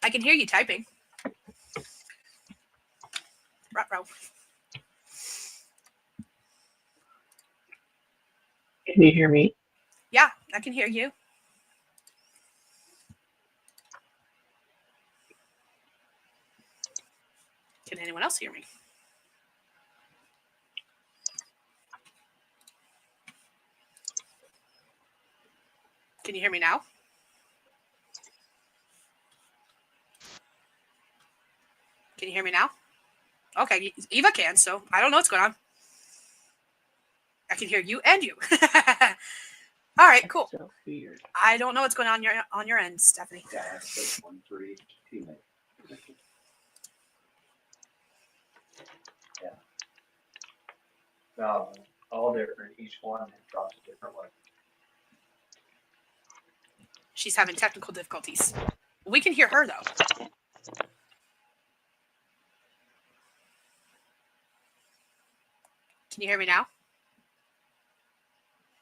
I can hear you typing. Ruh-roh. Can you hear me? Yeah, I can hear you. Can anyone else hear me? Can you hear me now? Can you hear me now? Okay, Eva can, so I don't know what's going on. I can hear you and you. All right, cool. So weird. I don't know what's going on your end, Stephanie. Yeah, that's 1 for each teammate. Yeah. All different. Each one drops a different way. She's having technical difficulties. We can hear her, though. Can you hear me now?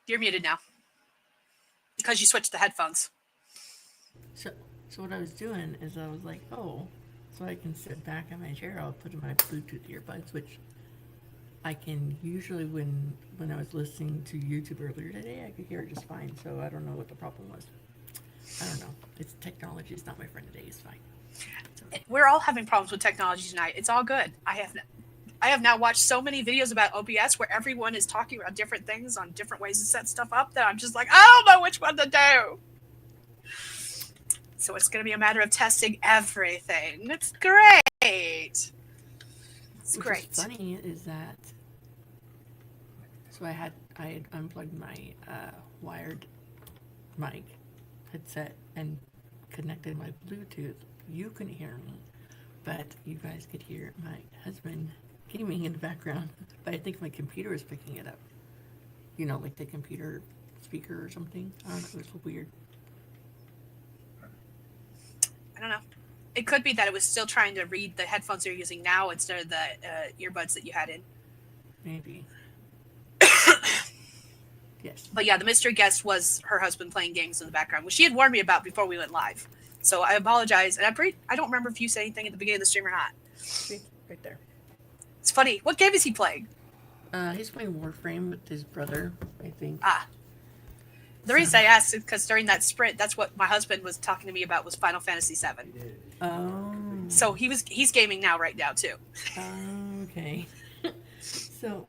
You're muted now. Because you switched the headphones. So what I was doing is I was like, oh, so I can sit back in my chair, I'll put in my Bluetooth earbuds, which I can usually when I was listening to YouTube earlier today, I could hear it just fine. So I don't know what the problem was. I don't know. It's technology is not my friend today. It's fine. So. We're all having problems with technology tonight. It's all good. I have now watched so many videos about OBS where everyone is talking about different things on different ways to set stuff up that I'm just like, I don't know which one to do. So it's going to be a matter of testing everything. It's great. It's great. What's funny is that so I had unplugged my wired mic headset and connected my Bluetooth. You couldn't hear me, but you guys could hear my husband gaming in the background. But I think my computer is picking it up. You know, like the computer speaker or something. I don't know. It was weird. I don't know. It could be that it was still trying to read the headphones you're using now instead of the earbuds that you had in. Maybe. Yes. But yeah, the mystery guest was her husband playing games in the background, which she had warned me about before we went live. So I apologize. And I don't remember if you said anything at the beginning of the stream or not. See, right there. It's funny. What game is he playing? He's playing Warframe with his brother, I think. The reason I asked is because during that sprint, that's what my husband was talking to me about was Final Fantasy VII. Oh. So he's gaming right now too. Okay. So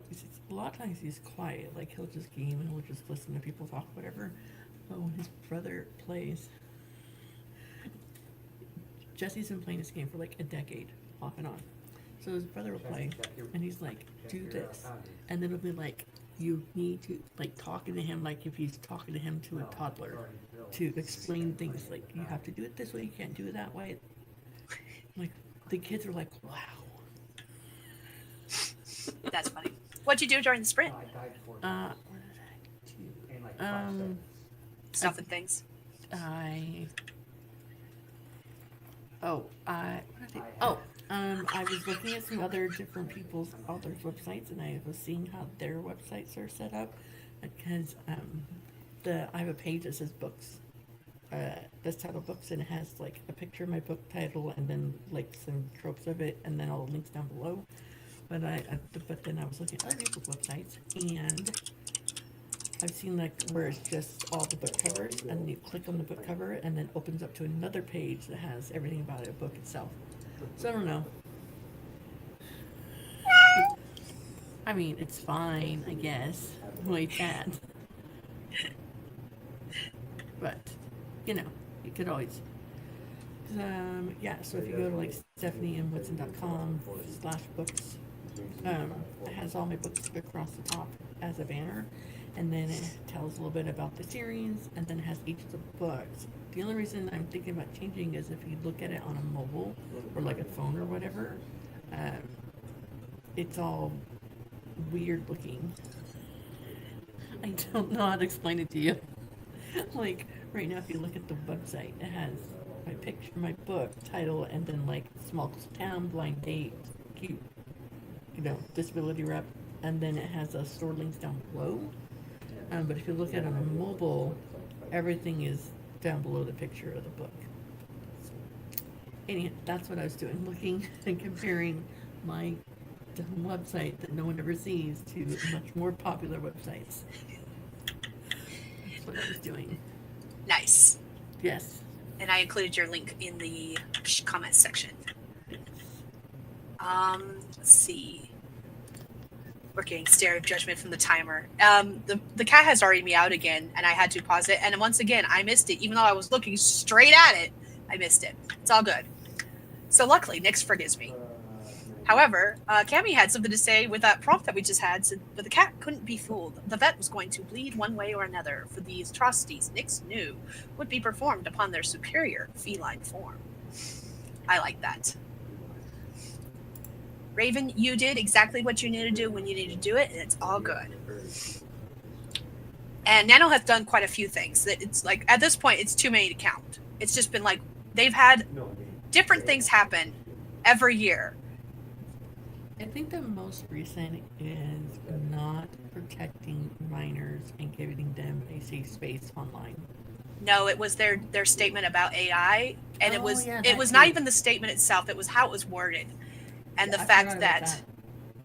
a lot of times he's quiet, like he'll just game and he'll just listen to people talk, whatever. But when his brother plays, Jesse's been playing this game for like a decade, off and on. So his brother will play, and he's like, do this. And then it'll be like, you need to, like, talking to him like if he's talking to him to a toddler, to explain things like, you have to do it this way, you can't do it that way. Like, the kids are like, wow. That's funny. What'd you do during the sprint? What did I do? Stuff and things. I was looking at some other different people's authors' websites, and I was seeing how their websites are set up, because I have a page that says books, that's titled books, and it has like a picture of my book title, and then like some tropes of it, and then all the links down below. But then I was looking at other people's websites, and I've seen like where it's just all the book covers, and then you click on the book cover, and then opens up to another page that has everything about the book itself. So I don't know. I mean, it's fine, I guess. Like that. you could always. Yeah, so if you go to like stephanieandwhatsin.com/books, it has all my books across the top as a banner, and then it tells a little bit about the series, and then it has each of the books. The only reason I'm thinking about changing is if you look at it on a mobile or like a phone or whatever, it's all weird looking. I don't know how to explain it to you. Like right now, if you look at the website, it has my picture, my book title, and then like small town, blind date, cute, disability rep, and then it has store links down below. But if you look at it on a mobile, everything is down below the picture of the book. Anyhow, that's what I was doing, looking and comparing my dumb website that no one ever sees to much more popular websites. That's what I was doing. Nice. Yes. And I included your link in the comments section. Let's see. We're getting stare of judgment from the timer. The cat has already meowed again, and I had to pause it. And once again, I missed it. Even though I was looking straight at it, I missed it. It's all good. So luckily, Nyx forgives me. However, Cammy had something to say with that prompt that we just had, but the cat couldn't be fooled. The vet was going to bleed one way or another for these atrocities Nyx knew would be performed upon their superior feline form. I like that. Raven, you did exactly what you needed to do when you needed to do it, and it's all good. And Nano has done quite a few things that it's like, at this point, it's too many to count. It's just been like, they've had different things happen every year. I think the most recent is not protecting minors and giving them a safe space online. No, it was their statement about AI, and it was not even the statement itself. It was how it was worded, and the fact that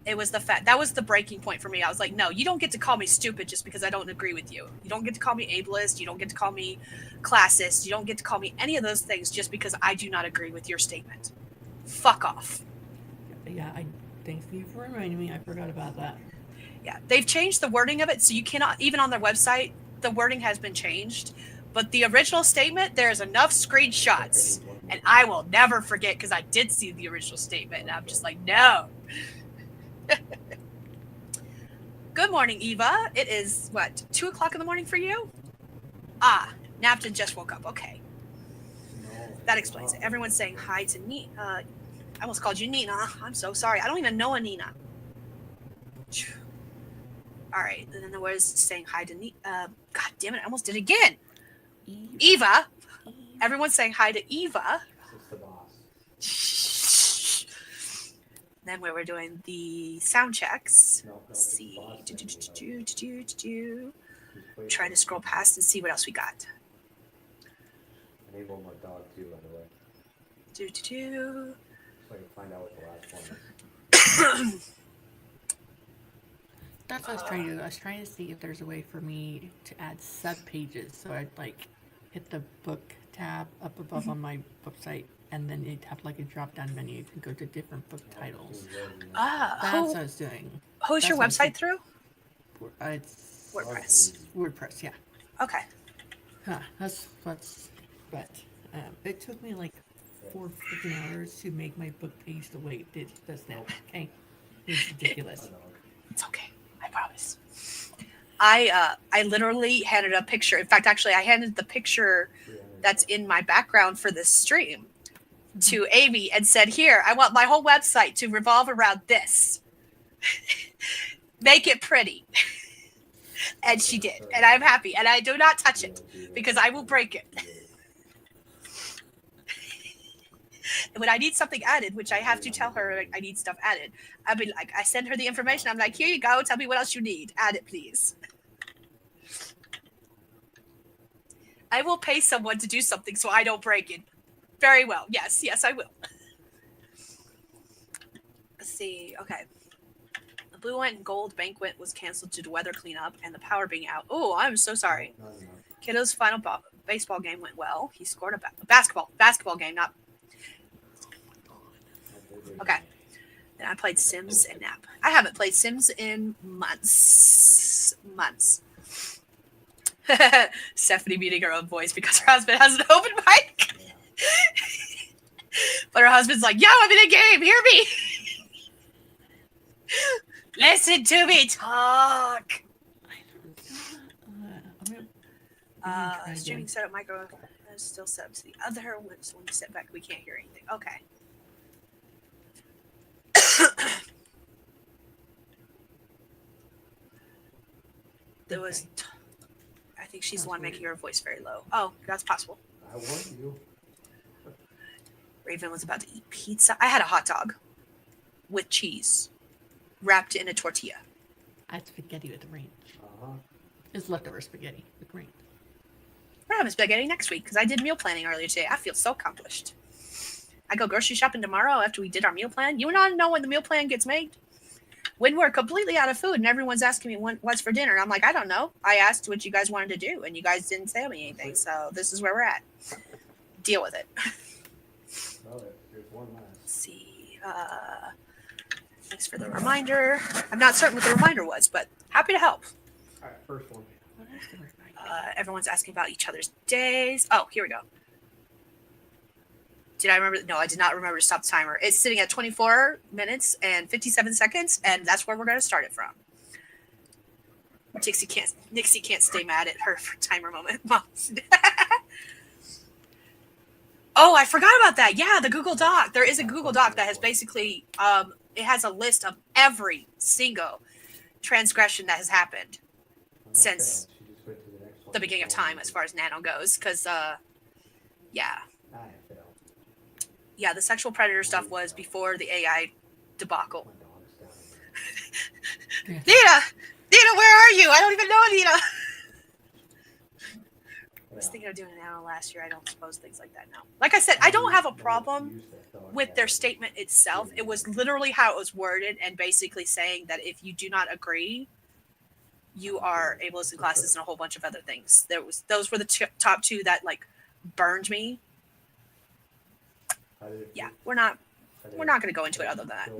it was that was the breaking point for me. I was like, no, you don't get to call me stupid just because I don't agree with you. You don't get to call me ableist. You don't get to call me classist. You don't get to call me any of those things just because I do not agree with your statement. Fuck off. Yeah, thanks you for reminding me. I forgot about that. Yeah, they've changed the wording of it, so you cannot, even on their website, the wording has been changed. But the original statement, there's enough screenshots, and I will never forget because I did see the original statement, and I'm just like, no. Good morning, Eva. It is, 2 o'clock in the morning for you? Napped and just woke up. Okay. That explains it. Everyone's saying hi to Nina. I almost called you Nina. I'm so sorry. I don't even know a Nina. All right. And then there was saying hi to Nina. God damn it. I almost did it again. Eva. Everyone's saying hi to Eva. Then we were doing the sound checks. Let's see. Trying to scroll past and see what else we got. Enable my dog too, by the way. So I can find out what the last one is. That's what I was trying to do. I was trying to see if there's a way for me to add sub pages. So I'd hit the book tab up above on my website, and then it'd have a drop down menu. You can go to different book titles. That's what I was doing. Who's your website through? It's WordPress. WordPress, yeah. Okay. But it took me 4 freaking hours to make my book page the way it did just now. Okay, it's ridiculous. It's okay. I promise. I literally handed a picture. In fact, actually, I handed the picture that's in my background for this stream to Amy and said, here, I want my whole website to revolve around this. Make it pretty. And she did. And I'm happy. And I do not touch it because I will break it. And when I need something added, which I have to tell her I need stuff added, I'll be like, I send her the information. I'm like, here you go. Tell me what else you need. Add it, please. I will pay someone to do something so I don't break it. Very well. Yes, I will. Let's see. Okay. The blue, white, and gold banquet was canceled due to weather cleanup and the power being out. Oh, I'm so sorry. Kiddo's final baseball game went well. He scored a basketball game, not. Okay. Then I played Sims and nap. I haven't played Sims in months. Stephanie muting her own voice because her husband has an open mic. Yeah. But her husband's like, yo, I'm in a game. Hear me. Listen to me talk. Streaming setup micro is still set up to the other. When you step back, we can't hear anything. Okay. There was. I think she's the one making her voice very low. Oh, that's possible. I want you. Raven was about to eat pizza. I had a hot dog with cheese wrapped in a tortilla. I had spaghetti with ranch. Uh-huh. It's leftover spaghetti with ranch. We're having spaghetti next week because I did meal planning earlier today. I feel so accomplished. I go grocery shopping tomorrow after we did our meal plan. You want to know when the meal plan gets made? When we're completely out of food and everyone's asking me what's for dinner. I'm like, I don't know. I asked what you guys wanted to do and you guys didn't tell me anything. So this is where we're at. Deal with it. Well, there's one last. Let's see. Thanks for the reminder. I'm not certain what the reminder was, but happy to help. All right, first one. What is the reminder? Everyone's asking about each other's days. Oh, here we go. Did I remember? No, I did not remember to stop the timer. It's sitting at 24 minutes and 57 seconds, and that's where we're going to start it from. Nixie can't stay mad at her for timer moment. Oh, I forgot about that. Yeah, the Google Doc. There is a Google Doc that has basically, it has a list of every single transgression that has happened since the beginning of time as far as Nano goes. Because, yeah. Yeah, the sexual predator stuff was before the AI debacle. Nina, where are you? I don't even know Nina. I was thinking of doing an Nano last year. I don't suppose things like that now. Like I said, I don't have a problem with their statement itself. It was literally how it was worded and basically saying that if you do not agree, you are ableist in classes and a whole bunch of other things. Those were the top two that like burned me. Yeah, we're not going to go into it other than that.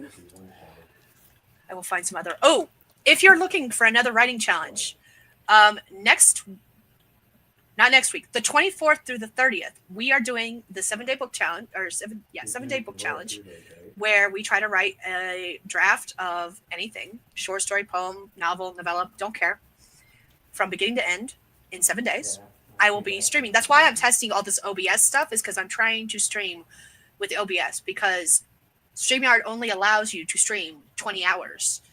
I will find some other. Oh, if you're looking for another writing challenge, not next week, the 24th through the 30th, we are doing the 7-day book challenge or 7-day book challenge, where we try to write a draft of anything, short story, poem, novel, novella, don't care, from beginning to end in 7 days. I will be streaming. That's why I'm testing all this OBS stuff, is because I'm trying to stream with OBS, because StreamYard only allows you to stream 20 hours.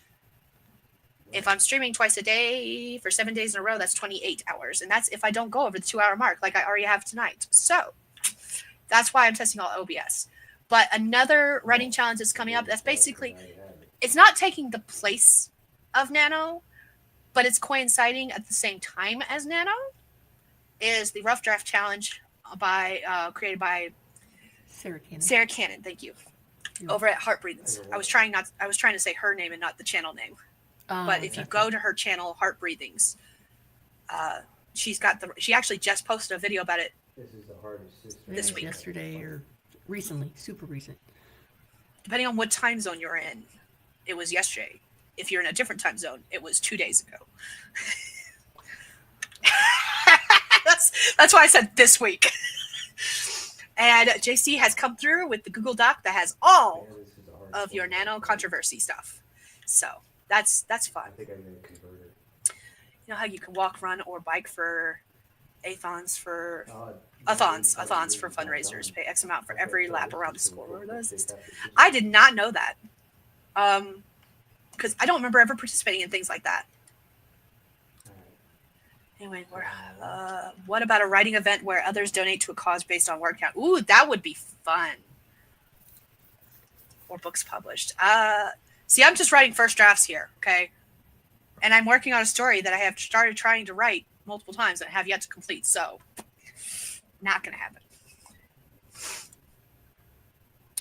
If I'm streaming twice a day for 7 days in a row, that's 28 hours. And that's if I don't go over the 2-hour mark like I already have tonight. So that's why I'm testing all OBS. But another writing challenge that's coming up, that's basically, it's not taking the place of Nano, but it's coinciding at the same time as Nano, is the Rough Draft Challenge created by Sarah Cannon, thank you. Over at Heart Breathings. I was trying to say her name and not the channel name. But if you go to her channel, Heart Breathings, she actually just posted a video about it this week. Yesterday or recently, super recent. Depending on what time zone you're in, it was yesterday. If you're in a different time zone, it was 2 days ago. That's why I said this week. And JC has come through with the Google Doc that has all of your Nano controversy stuff. So that's fun. I think I'm going to convert it. You know how you can walk, run, or bike for athons for fundraisers. Pay X amount for every lap around the school. I did not know that. Because I don't remember ever participating in things like that. Anyway, what about a writing event where others donate to a cause based on word count? Ooh, that would be fun. Or books published. See, I'm just writing first drafts here, okay? And I'm working on a story that I have started trying to write multiple times and have yet to complete, so not going to happen.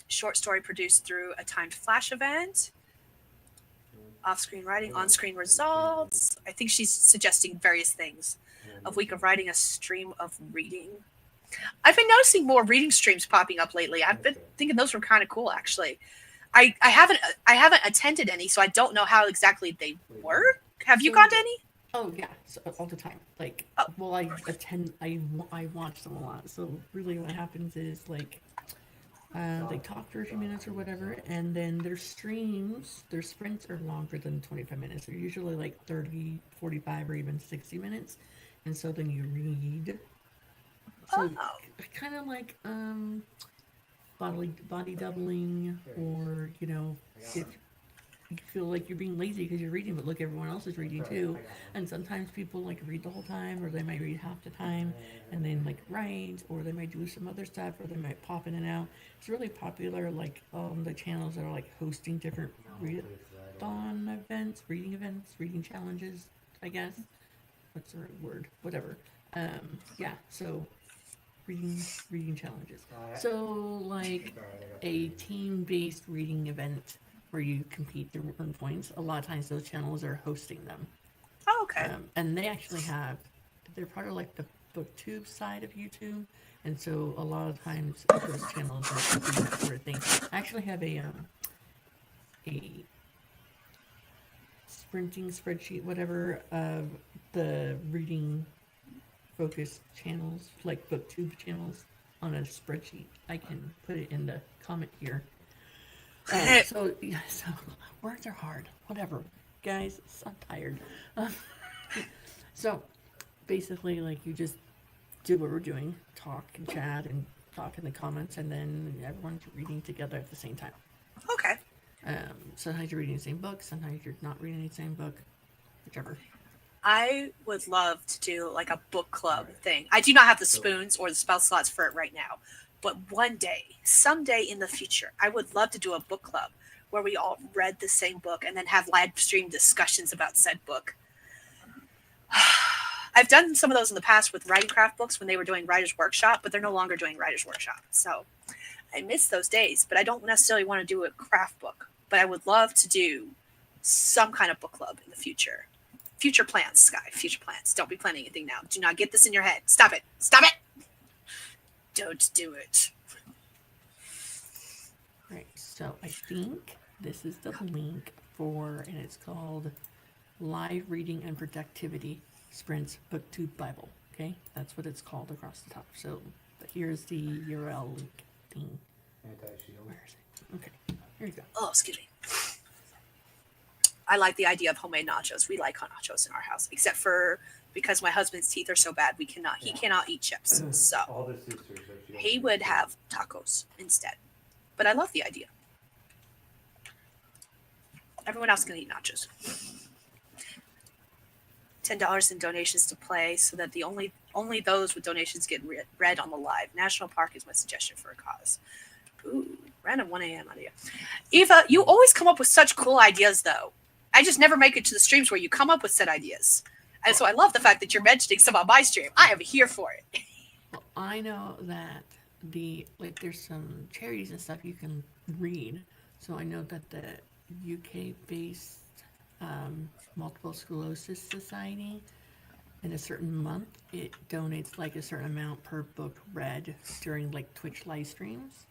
Short story produced through a timed flash event. Off-screen writing, on-screen results. I think she's suggesting various things. A week of writing, a stream of reading. I've been noticing more reading streams popping up lately. I've been thinking those were kind of cool, actually. I haven't attended any, so I don't know how exactly they work. Have you gone to any? Oh yeah, so, all the time. Like, Oh. well, I watch them a lot. So really, what happens is like, they talk for a few minutes or whatever, and then their sprints are longer than 25 minutes. They're usually like 30, 45, or even 60 minutes. And so then you read. So Oh. kind of like body doubling, or if you feel like you're being lazy because you're reading, but look, everyone else is reading too. And sometimes people like read the whole time, or they might read half the time and then like write, or they might do some other stuff, or they might pop in and out. It's really popular, like the channels that are like hosting different readathon events, reading challenges, I guess. What's the right word? Whatever. Yeah, so reading challenges. So like a team-based reading event where you compete to earn points. A lot of times those channels are hosting them. Oh, okay. And they actually they're part of like the booktube side of YouTube. And so a lot of times those channels are doing that sort of thing. I actually have a sprinting spreadsheet, whatever, of the reading focused channels, like booktube channels, on a spreadsheet. I can put it in the comment here. So words are hard. Whatever, guys. I'm tired. So basically, like, you just do what we're doing: talk and chat and talk in the comments, and then everyone's reading together at the same time. Okay. Sometimes you're reading the same book. Sometimes you're not reading the same book. Whichever. I would love to do like a book club thing. I do not have the spoons or the spell slots for it right now, but one day, someday in the future, I would love to do a book club where we all read the same book and then have live stream discussions about said book. I've done some of those in the past with writing craft books when they were doing Writer's Workshop, but they're no longer doing Writer's Workshop. So I miss those days, but I don't necessarily want to do a craft book, but I would love to do some kind of book club in the future. Future plans, Skye. Future plans. Don't be planning anything now. Do not get this in your head. Stop it. Stop it. Don't do it. Right. So I think this is the link for, and it's called Live Reading and Productivity Sprints Booktube Bible. Okay, that's what it's called across the top. So here's the URL link thing. Where is it? Okay, here you go. Oh, excuse me. I like the idea of homemade nachos. We like nachos in our house, except for because my husband's teeth are so bad, he cannot eat chips. So he would have tacos instead. But I love the idea. Everyone else can eat nachos. $10 in donations to play, so that the only those with donations get read on the live. National Park is my suggestion for a cause. Ooh, random 1 a.m. idea. Eva, you always come up with such cool ideas, though. I just never make it to the streams where you come up with said ideas. And so I love the fact that you're mentioning some on my stream. I am here for it. Well, I know that there's some charities and stuff you can read. So I know that the UK-based Multiple Sclerosis Society, in a certain month, it donates like a certain amount per book read during like Twitch live streams.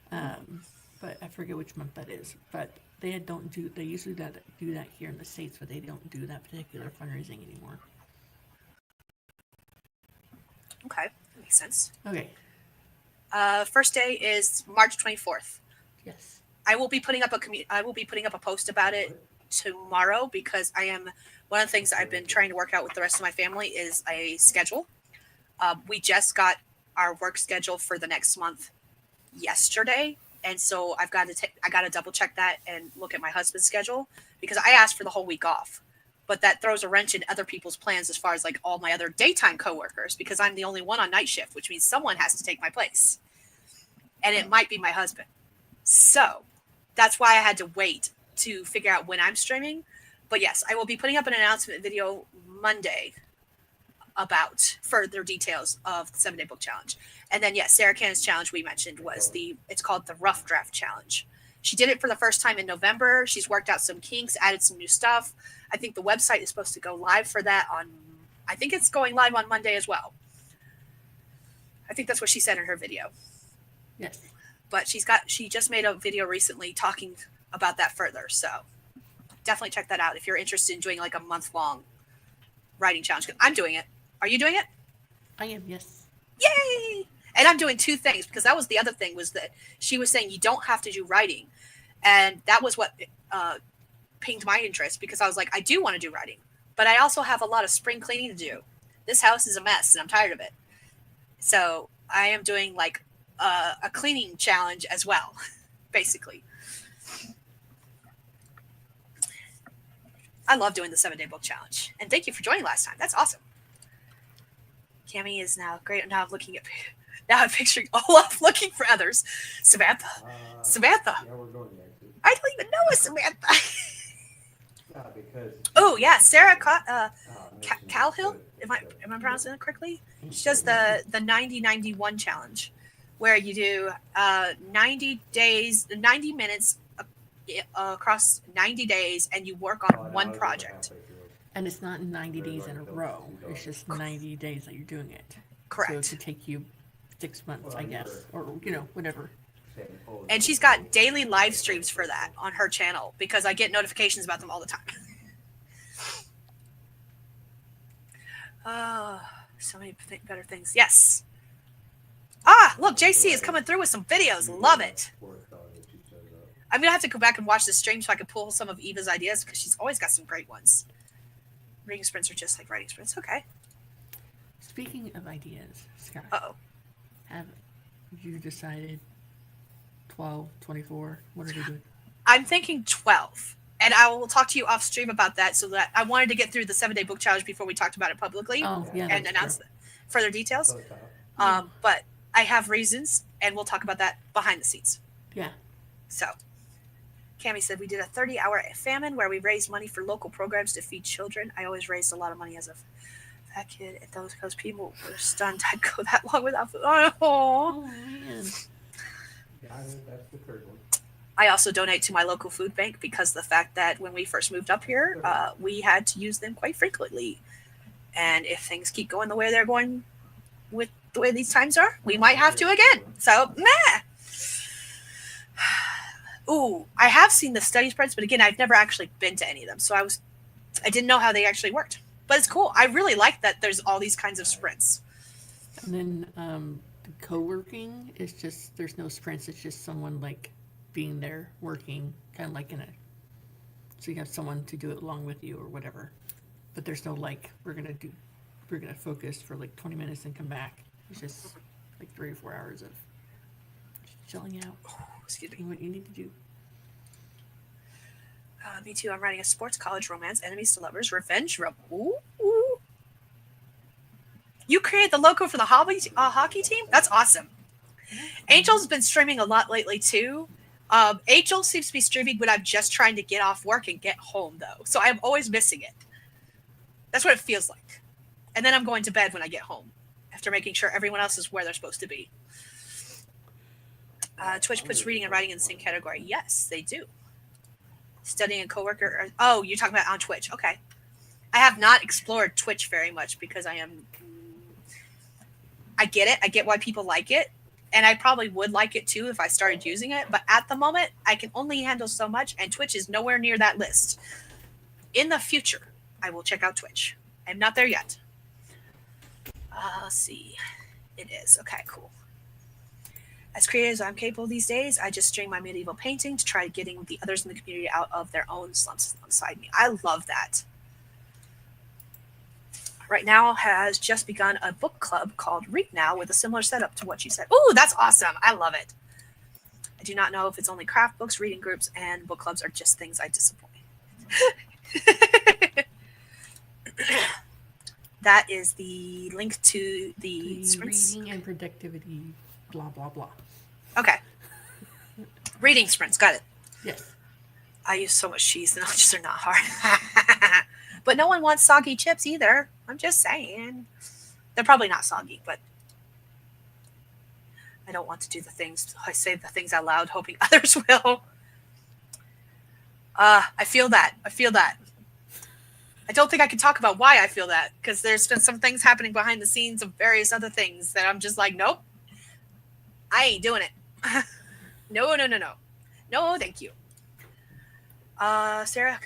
But I forget which month that is. But they usually do that here in the States, but they don't do that particular fundraising anymore. Okay, that makes sense. Okay. First day is March 24th. Yes. I will be putting up a post about it tomorrow, because one of the things I've been trying to work out with the rest of my family is a schedule. We just got our work schedule for the next month yesterday, and so I got to double check that and look at my husband's schedule, because I asked for the whole week off, but that throws a wrench in other people's plans as far as like all my other daytime coworkers, because I'm the only one on night shift, which means someone has to take my place, and it might be my husband. So that's why I had to wait to figure out when I'm streaming. But yes, I will be putting up an announcement video Monday about further details of the 7-day book challenge. And then yes, Sarah Cannon's challenge we mentioned was it's called the Rough Draft Challenge. She did it for the first time in November. She's worked out some kinks, added some new stuff. I think the website is supposed to go live for that I think it's going live on Monday as well. I think that's what she said in her video. Yes. But she just made a video recently talking about that further. So definitely check that out if you're interested in doing like a month-long writing challenge. I'm doing it. Are you doing it? I am, yes. Yay! And I'm doing two things because that was the other thing was that she was saying you don't have to do writing. And that was what piqued my interest because I was like, I do want to do writing, but I also have a lot of spring cleaning to do. This house is a mess and I'm tired of it. So I am doing like a cleaning challenge as well, basically. I love doing the 7-day book challenge. And thank you for joining last time. That's awesome. Cami is now great. Now I'm looking at, now I'm picturing Olaf looking for others. Samantha. Samantha. Yeah, we're going there too. I don't even know a Samantha. Because. Oh, yeah. Sarah mentioned Calhill. the- Am I pronouncing it correctly? She does the 90-91 challenge where you do 90 days, 90 minutes across 90 days and you work on one project. And it's not 90 days in a row. It's just 90 days that you're doing it. Correct. So it could take you 6 months, I guess, or whatever. And she's got daily live streams for that on her channel because I get notifications about them all the time. So many better things. Yes. Look, JC is coming through with some videos. Love it. I'm going to have to go back and watch the stream so I can pull some of Eva's ideas because she's always got some great ones. Reading sprints are just like writing sprints. Okay. Speaking of ideas, Skye, Uh-oh. have you decided 12, 24? What are we doing? I'm thinking 12. And I will talk to you off stream about that so that I wanted to get through the 7-day book challenge before we talked about it publicly Oh, yeah. and that's announce further details. So, But I have reasons and we'll talk about that behind the scenes. true. Yeah. So Cami said we did a 30-hour famine where we raised money for local programs to feed children. I always raised a lot of money as a fat kid. And those people were stunned I'd go that long without food. Oh. Oh, man. yeah, that's the third one. I also donate to my local food bank because the fact that when we first moved up here, we had to use them quite frequently. And if things keep going the way they're going with the way these times are, we might have to again. So, meh. Ooh, I have seen the study spreads, but again, I've never actually been to any of them. So I didn't know how they actually worked. But it's cool. I really like that there's all these kinds of sprints. And then the co-working is just, there's no sprints. It's just someone like being there working, kind of like so you have someone to do it along with you or whatever. But there's no like, we're going to focus for like 20 minutes and come back. It's just like 3 or 4 hours of chilling out. Excuse me. Doing what you need to do. Me too. I'm writing a sports college romance, enemies to lovers, revenge. Ooh. You created the logo for the hockey team? That's awesome. Angel's been streaming a lot lately too. Angel seems to be streaming when I'm just trying to get off work and get home though. So I'm always missing it. That's what it feels like. And then I'm going to bed when I get home after making sure everyone else is where they're supposed to be. Twitch puts reading and writing in the same category. Yes, they do. Studying a coworker. Oh, you're talking about on Twitch. Okay. I have not explored Twitch very much because I get it. I get why people like it. And I probably would like it too if I started using it. But at the moment, I can only handle so much. And Twitch is nowhere near that list. In the future, I will check out Twitch. I'm not there yet. Let's see. It is. Okay, cool. As creators, I'm capable these days. I just stream my medieval painting to try getting the others in the community out of their own slumps alongside me. I love that. Right now has just begun a book club called Read Now with a similar setup to what you said. Ooh, that's awesome. I love it. I do not know if it's only craft books, reading groups, and book clubs are just things I disappoint. That is the link to the sprints. Reading and productivity, blah, blah, blah. Okay. Reading sprints. Got it. Yes. I use so much cheese, and just are not hard. But no one wants soggy chips either. I'm just saying. They're probably not soggy, but I don't want to do the things. I say the things out loud, hoping others will. I feel that. I don't think I can talk about why I feel that, because there's been some things happening behind the scenes of various other things that I'm just like, nope. I ain't doing it. No. No, thank you. Sarah,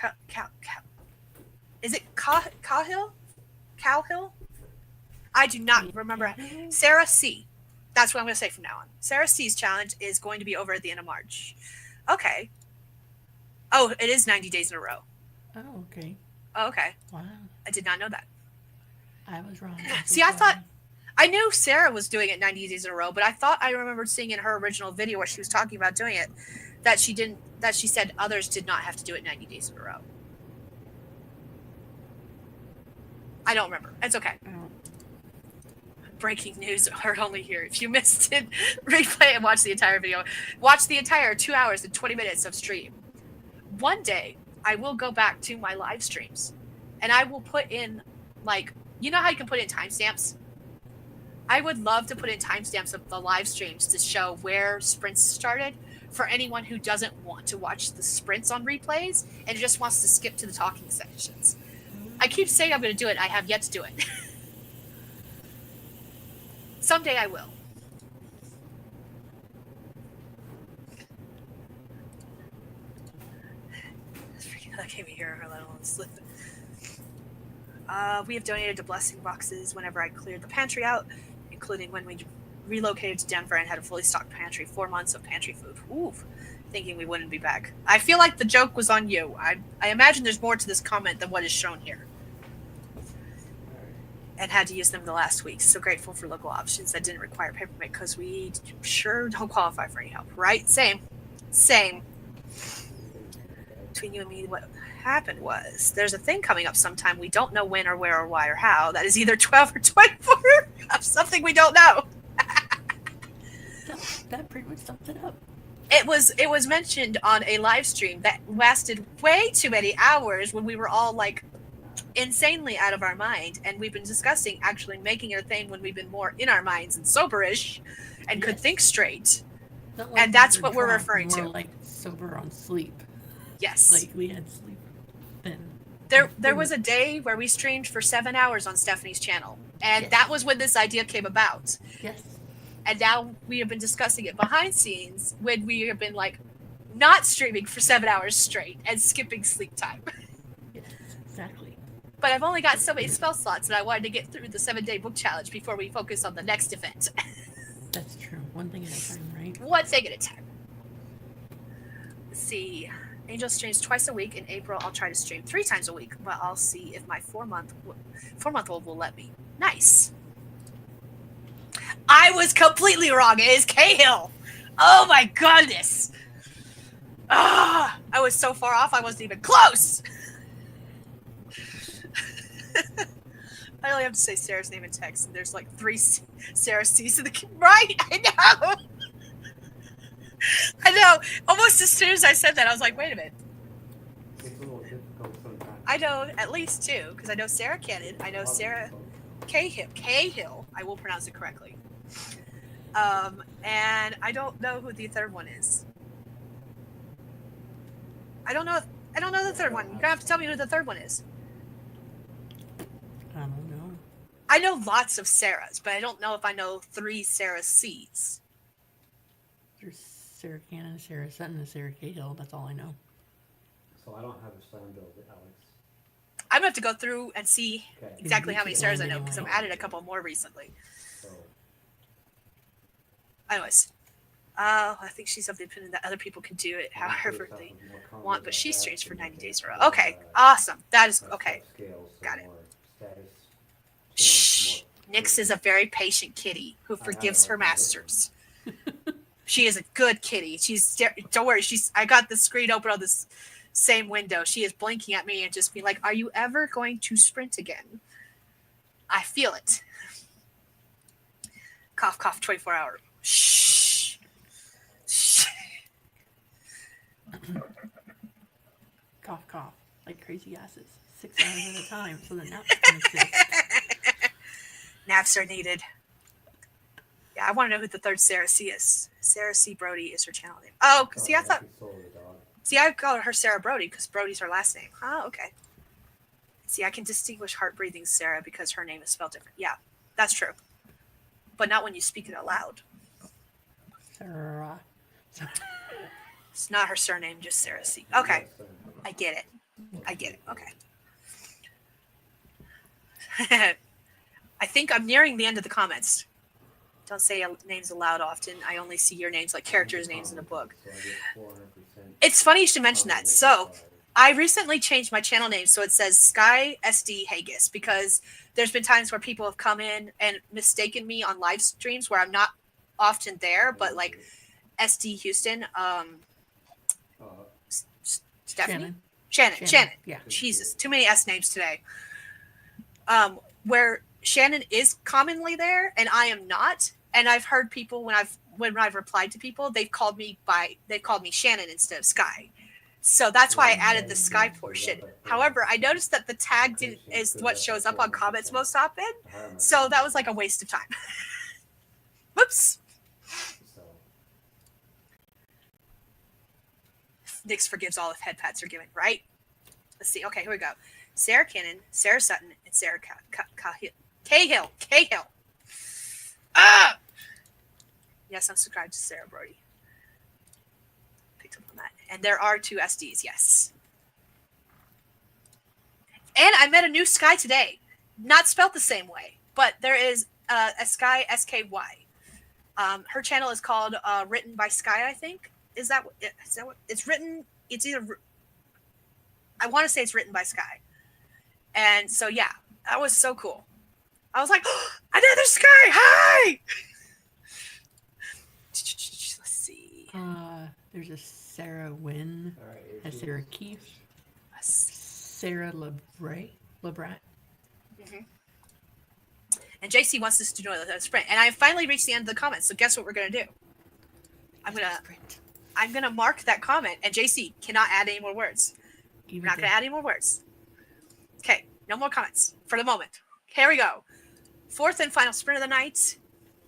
is it Cahill? Cowhill. I do not remember. Sarah C. That's what I'm going to say from now on. Sarah C's challenge is going to be over at the end of March. Okay. Oh, it is 90 days in a row. Oh, okay. Oh, okay. Wow. I did not know that. I was wrong. See, I thought I knew Sarah was doing it 90 days in a row, but I thought I remembered seeing in her original video where she was talking about doing it that she didn't. That she said others did not have to do it 90 days in a row. I don't remember. It's okay. Breaking news heard only here. If you missed it, replay and watch the entire video. Watch the entire 2 hours and 20 minutes of stream. One day, I will go back to my live streams and I will put in, like, you know how you can put in timestamps? I would love to put in timestamps of the live streams to show where sprints started for anyone who doesn't want to watch the sprints on replays and just wants to skip to the talking sections. I keep saying I'm going to do it. I have yet to do it. Someday I will. I can't even hear her, let alone slip. We have donated to blessing boxes whenever I cleared the pantry out, including when we relocated to Denver and had a fully stocked pantry, 4 months of pantry food. Ooh, thinking we wouldn't be back. I feel like the joke was on you. I imagine there's more to this comment than what is shown here. And had to use them the last week. So grateful for local options that didn't require papermate because we sure don't qualify for any help, right? Same. Between you and me, what happened was there's a thing coming up sometime. We don't know when or where or why or how. That is either 12 or 24 of something we don't know. That pretty much sums it up. It was mentioned on a live stream that lasted way too many hours when we were all like insanely out of our mind, and we've been discussing actually making it a thing when we've been more in our minds and soberish and could think straight. Like and that's what we're referring to. More like sober on sleep. Yes. Like we had sleep then. There was a day where we streamed for 7 hours on Stephanie's channel, and that was when this idea came about. Yes. And now we have been discussing it behind scenes when we have been like not streaming for 7 hours straight and skipping sleep time. Yes, exactly. But I've only got so many spell slots, and I wanted to get through the 7-day book challenge before we focus on the next event. That's true. One thing at a time, right? One thing at a time. Let's see. Angel streams twice a week. In April, I'll try to stream 3 times a week, but I'll see if my 4-month-old will let me. Nice. I was completely wrong. It is Cahill. Oh my goodness. I was so far off, I wasn't even close. I only have to say Sarah's name in text, and there's like 3 Sarah C's in the right. I know. Almost as soon as I said that, I was like, "Wait a minute." It's a little difficult sometimes. I know at least 2 because I know Sarah Cannon. I know Sarah Cahill. I will pronounce it correctly. And I don't know who the third one is. I don't know the third one. You're gonna have to tell me who the third one is. I don't know. I know lots of Sarahs, but I don't know if I know 3 Sarah C's. There's Sarah Cannon, Sarah Sutton, and Sarah Cahill. That's all I know. So I don't have a son build, Alex. I'm gonna have to go through and see exactly how many Sarahs I know because I've Anyway. added a couple more recently. So Anyways, I think she's of the opinion that other people can do it however they want, but she streams for 90 days in a row. Okay, awesome. That is okay. Got it. Shh. Nyx is a very patient kitty who forgives her masters. She is a good kitty. Don't worry. I got the screen open on this same window. She is blinking at me and just being like, "Are you ever going to sprint again?" I feel it. Cough, cough. 24-hour. Shh. Shh. Cough, cough. Like crazy asses. 6 hours at a time. So the naps can exist. Naps are needed. Yeah, I want to know who the third Sarah C is. Sarah C. Brody is her channel name. Oh, see, I thought. See, I called her Sarah Brody because Brody's her last name. Oh, okay. See, I can distinguish heart-breathing Sarah because her name is spelled different. Yeah, that's true. But not when you speak it out loud. Sarah. It's not her surname, just Sarah C. Okay. I get it. Okay. I think I'm nearing the end of the comments. Don't say names aloud often. I only see your names, like characters' names in a book. So I get 400%. It's funny you should mention that. So I recently changed my channel name so it says Skye SD Hegyes, because there's been times where people have come in and mistaken me on live streams where I'm not often there, but like SD Houston, Stephanie? Shannon. Yeah. Jesus, too many S names today. Where Shannon is commonly there and I am not. And I've heard people when I've replied to people, they've called me Shannon instead of Skye. So that's why I added the Skye portion. However, I noticed that the tag is what shows up on comments most often. So that was like a waste of time. Whoops. Nix forgives all if head pats are given, right? Let's see. Okay, here we go. Sarah Cannon, Sarah Sutton, and Sarah Cahill. Ah! Yes, I'm subscribed to Sarah Brody. Picked up on that. And there are 2 SDs, yes. And I met a new Skye today. Not spelled the same way, but there is a Skye, SKY. Her channel is called Written by Skye, I think. Is that what it's written? It's either, I want to say it's written by Skye. And so, yeah, that was so cool. I was like, oh, another Skye, hi! Let's see. There's a Sarah Wynn, a Sarah Keefe, Sarah LeBray. Mm-hmm. And JC wants us to do a sprint. And I finally reached the end of the comments. So guess what we're going to do? I'm gonna mark that comment, and JC cannot add any more words. We're not gonna add any more words. Okay, no more comments for the moment. Here we go. 4th and final sprint of the night.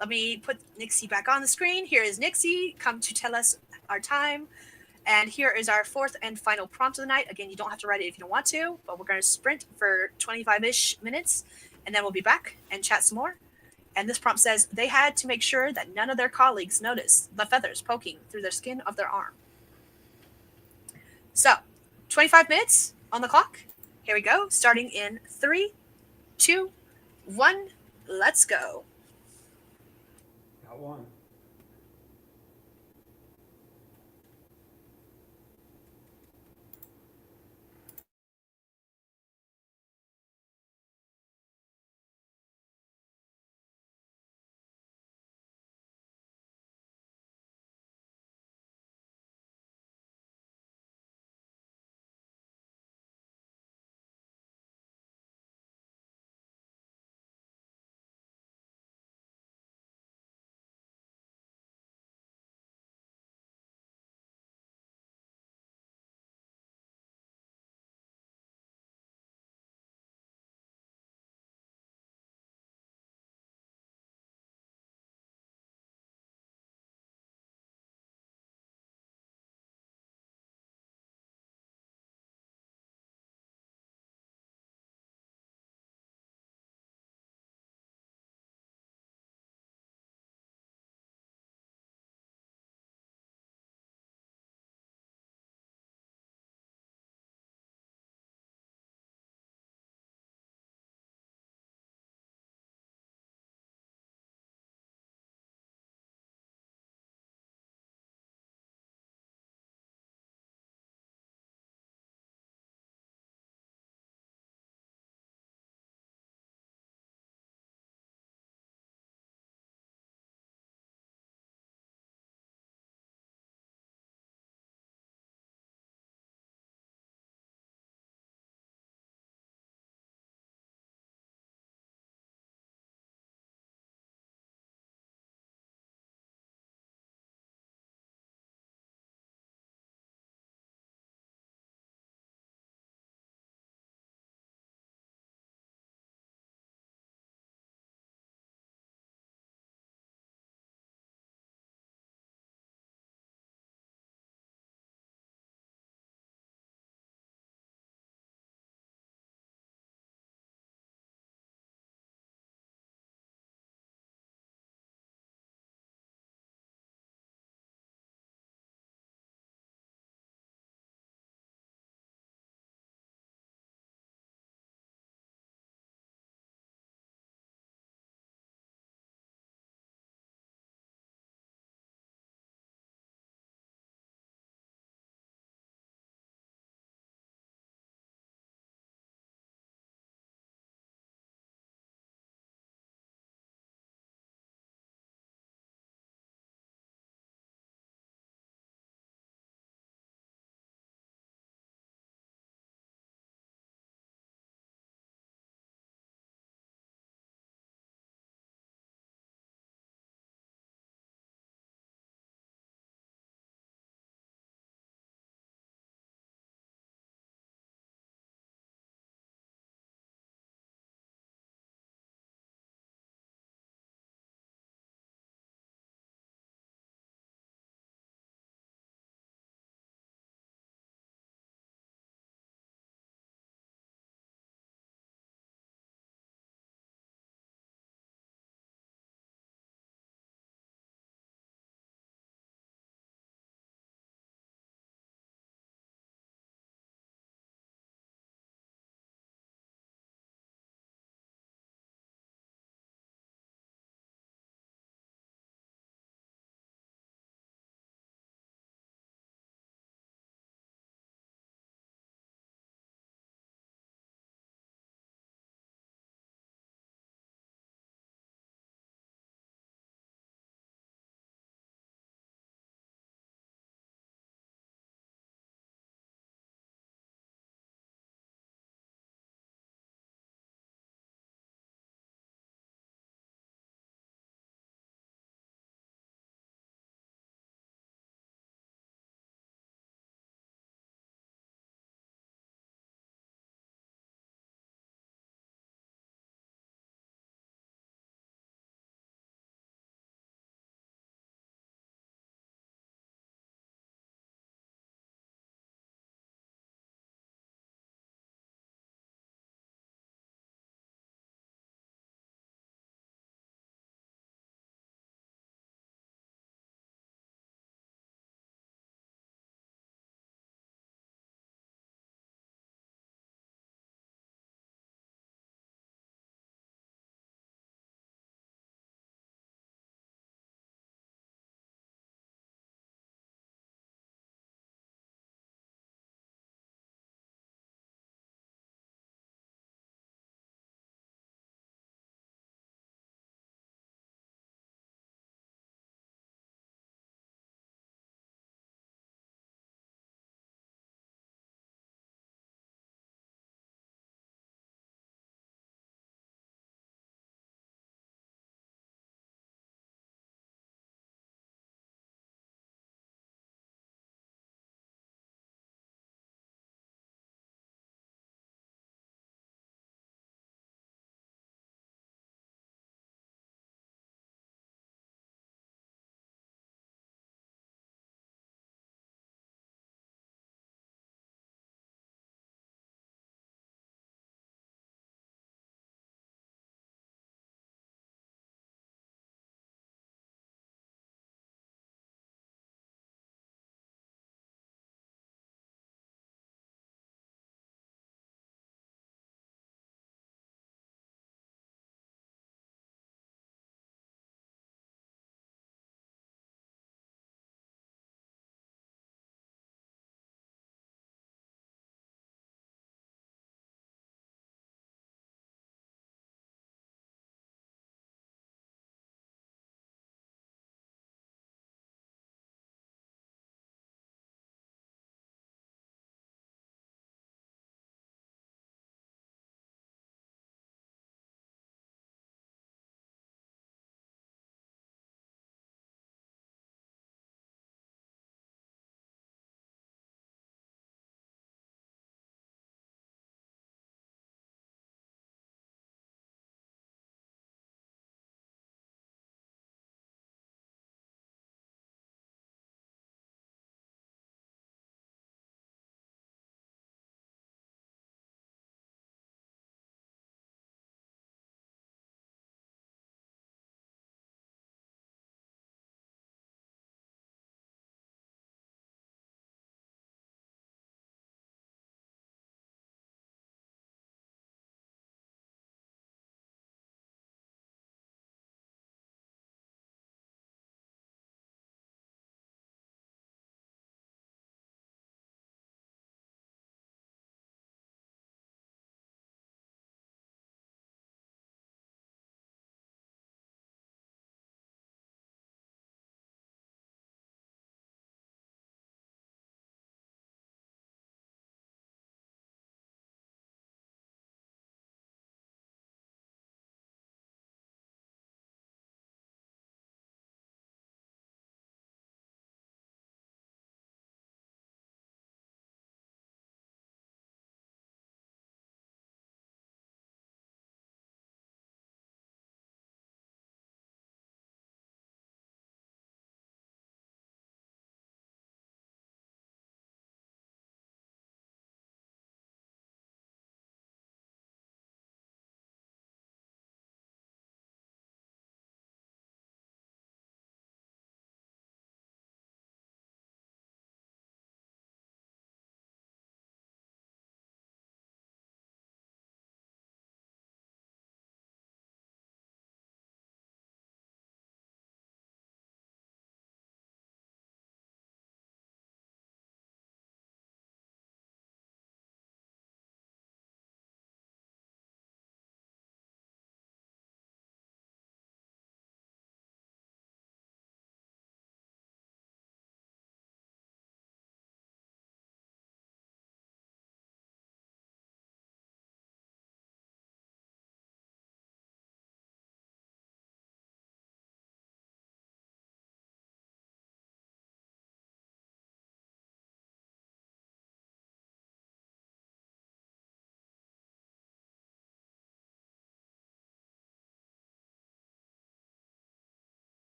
Let me put Nixie back on the screen. Here is Nixie, come to tell us our time. And here is our 4th and final prompt of the night. Again, you don't have to write it if you don't want to, but we're gonna sprint for 25-ish minutes, and then we'll be back and chat some more. And this prompt says, they had to make sure that none of their colleagues noticed the feathers poking through the skin of their arm. So, 25 minutes on the clock. Here we go. Starting in 3, 2, 1. Let's go. Got one.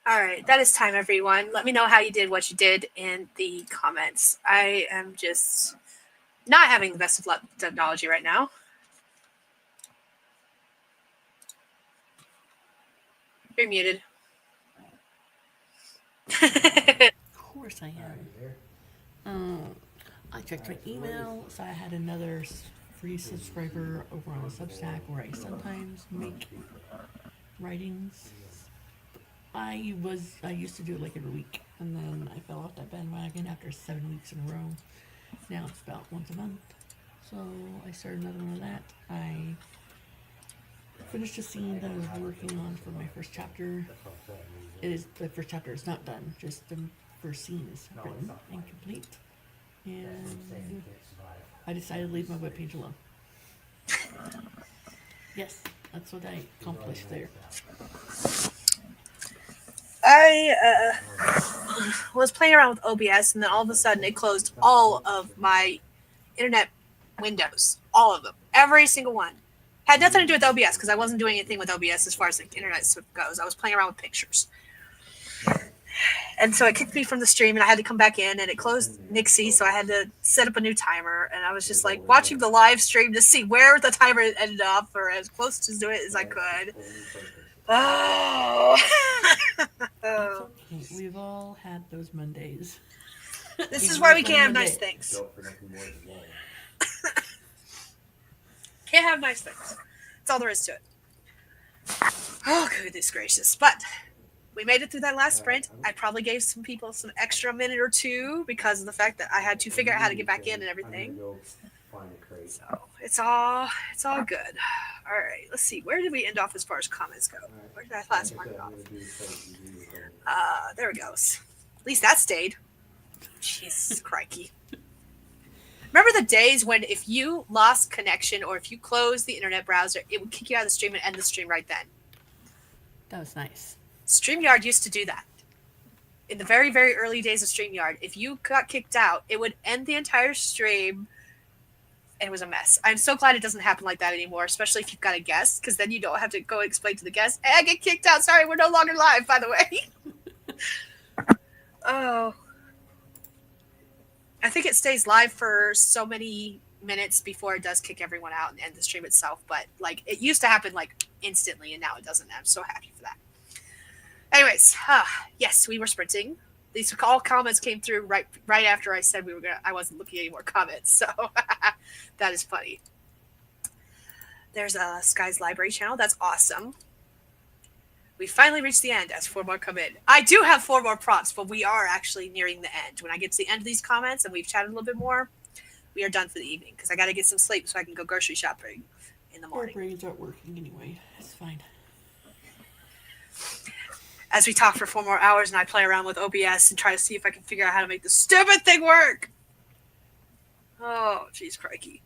All right, that is time, everyone. Let me know how you did what you did in the comments. I am just not having the best of luck with technology right now. You're muted. Of course I am. I checked my email, so I had another free subscriber over on Substack where I sometimes make writings. I used to do it like every week, and then I fell off that bandwagon after 7 weeks in a row. Now it's about once a month. So I started another one of that. I finished a scene that I was working on for my first chapter. The first chapter is not done, just the first scene is written and complete. And I decided to leave my webpage alone. Yes, that's what I accomplished there. I was playing around with OBS, and then all of a sudden it closed all of my internet windows. All of them. Every single one. Had nothing to do with OBS, because I wasn't doing anything with OBS as far as the internet stuff goes. I was playing around with pictures. And so it kicked me from the stream, and I had to come back in, and it closed Nixie, so I had to set up a new timer. And I was just like watching the live stream to see where the timer ended up, or as close to it as I could. Oh. It's okay. We've all had those Mondays. This is why we can't have nice things. Can't have nice things. That's all there is to it. Oh, goodness gracious. But we made it through that last sprint. I probably gave some people some extra minute or two because of the fact that I had to figure out how to get back in and everything. So it's all good. All right, let's see. Where did we end off as far as comments go? Where did I last mark it off? There it goes. At least that stayed. Jesus, crikey. Remember the days when if you lost connection or if you closed the internet browser, it would kick you out of the stream and end the stream right then? That was nice. StreamYard used to do that. In the very, very early days of StreamYard, if you got kicked out, it would end the entire stream, and it was a mess. I'm so glad it doesn't happen like that anymore, especially if you've got a guest, because then you don't have to go explain to the guest, hey, I get kicked out. Sorry, we're no longer live, by the way. Oh. I think it stays live for so many minutes before it does kick everyone out and end the stream itself, but like it used to happen like instantly, and now it doesn't. I'm so happy for that. Anyways, yes, we were sprinting. These all comments came through right after I said I wasn't looking at any more comments, so that is funny. There's a Skye's Library channel. That's awesome. We finally reached the end as 4 more come in. I do have 4 more prompts, but we are actually nearing the end. When I get to the end of these comments and we've chatted a little bit more, we are done for the evening because I got to get some sleep so I can go grocery shopping in the morning. Our brains aren't working anyway. It's fine. As we talk for 4 more hours and I play around with OBS and try to see if I can figure out how to make this stupid thing work. Oh, geez, crikey.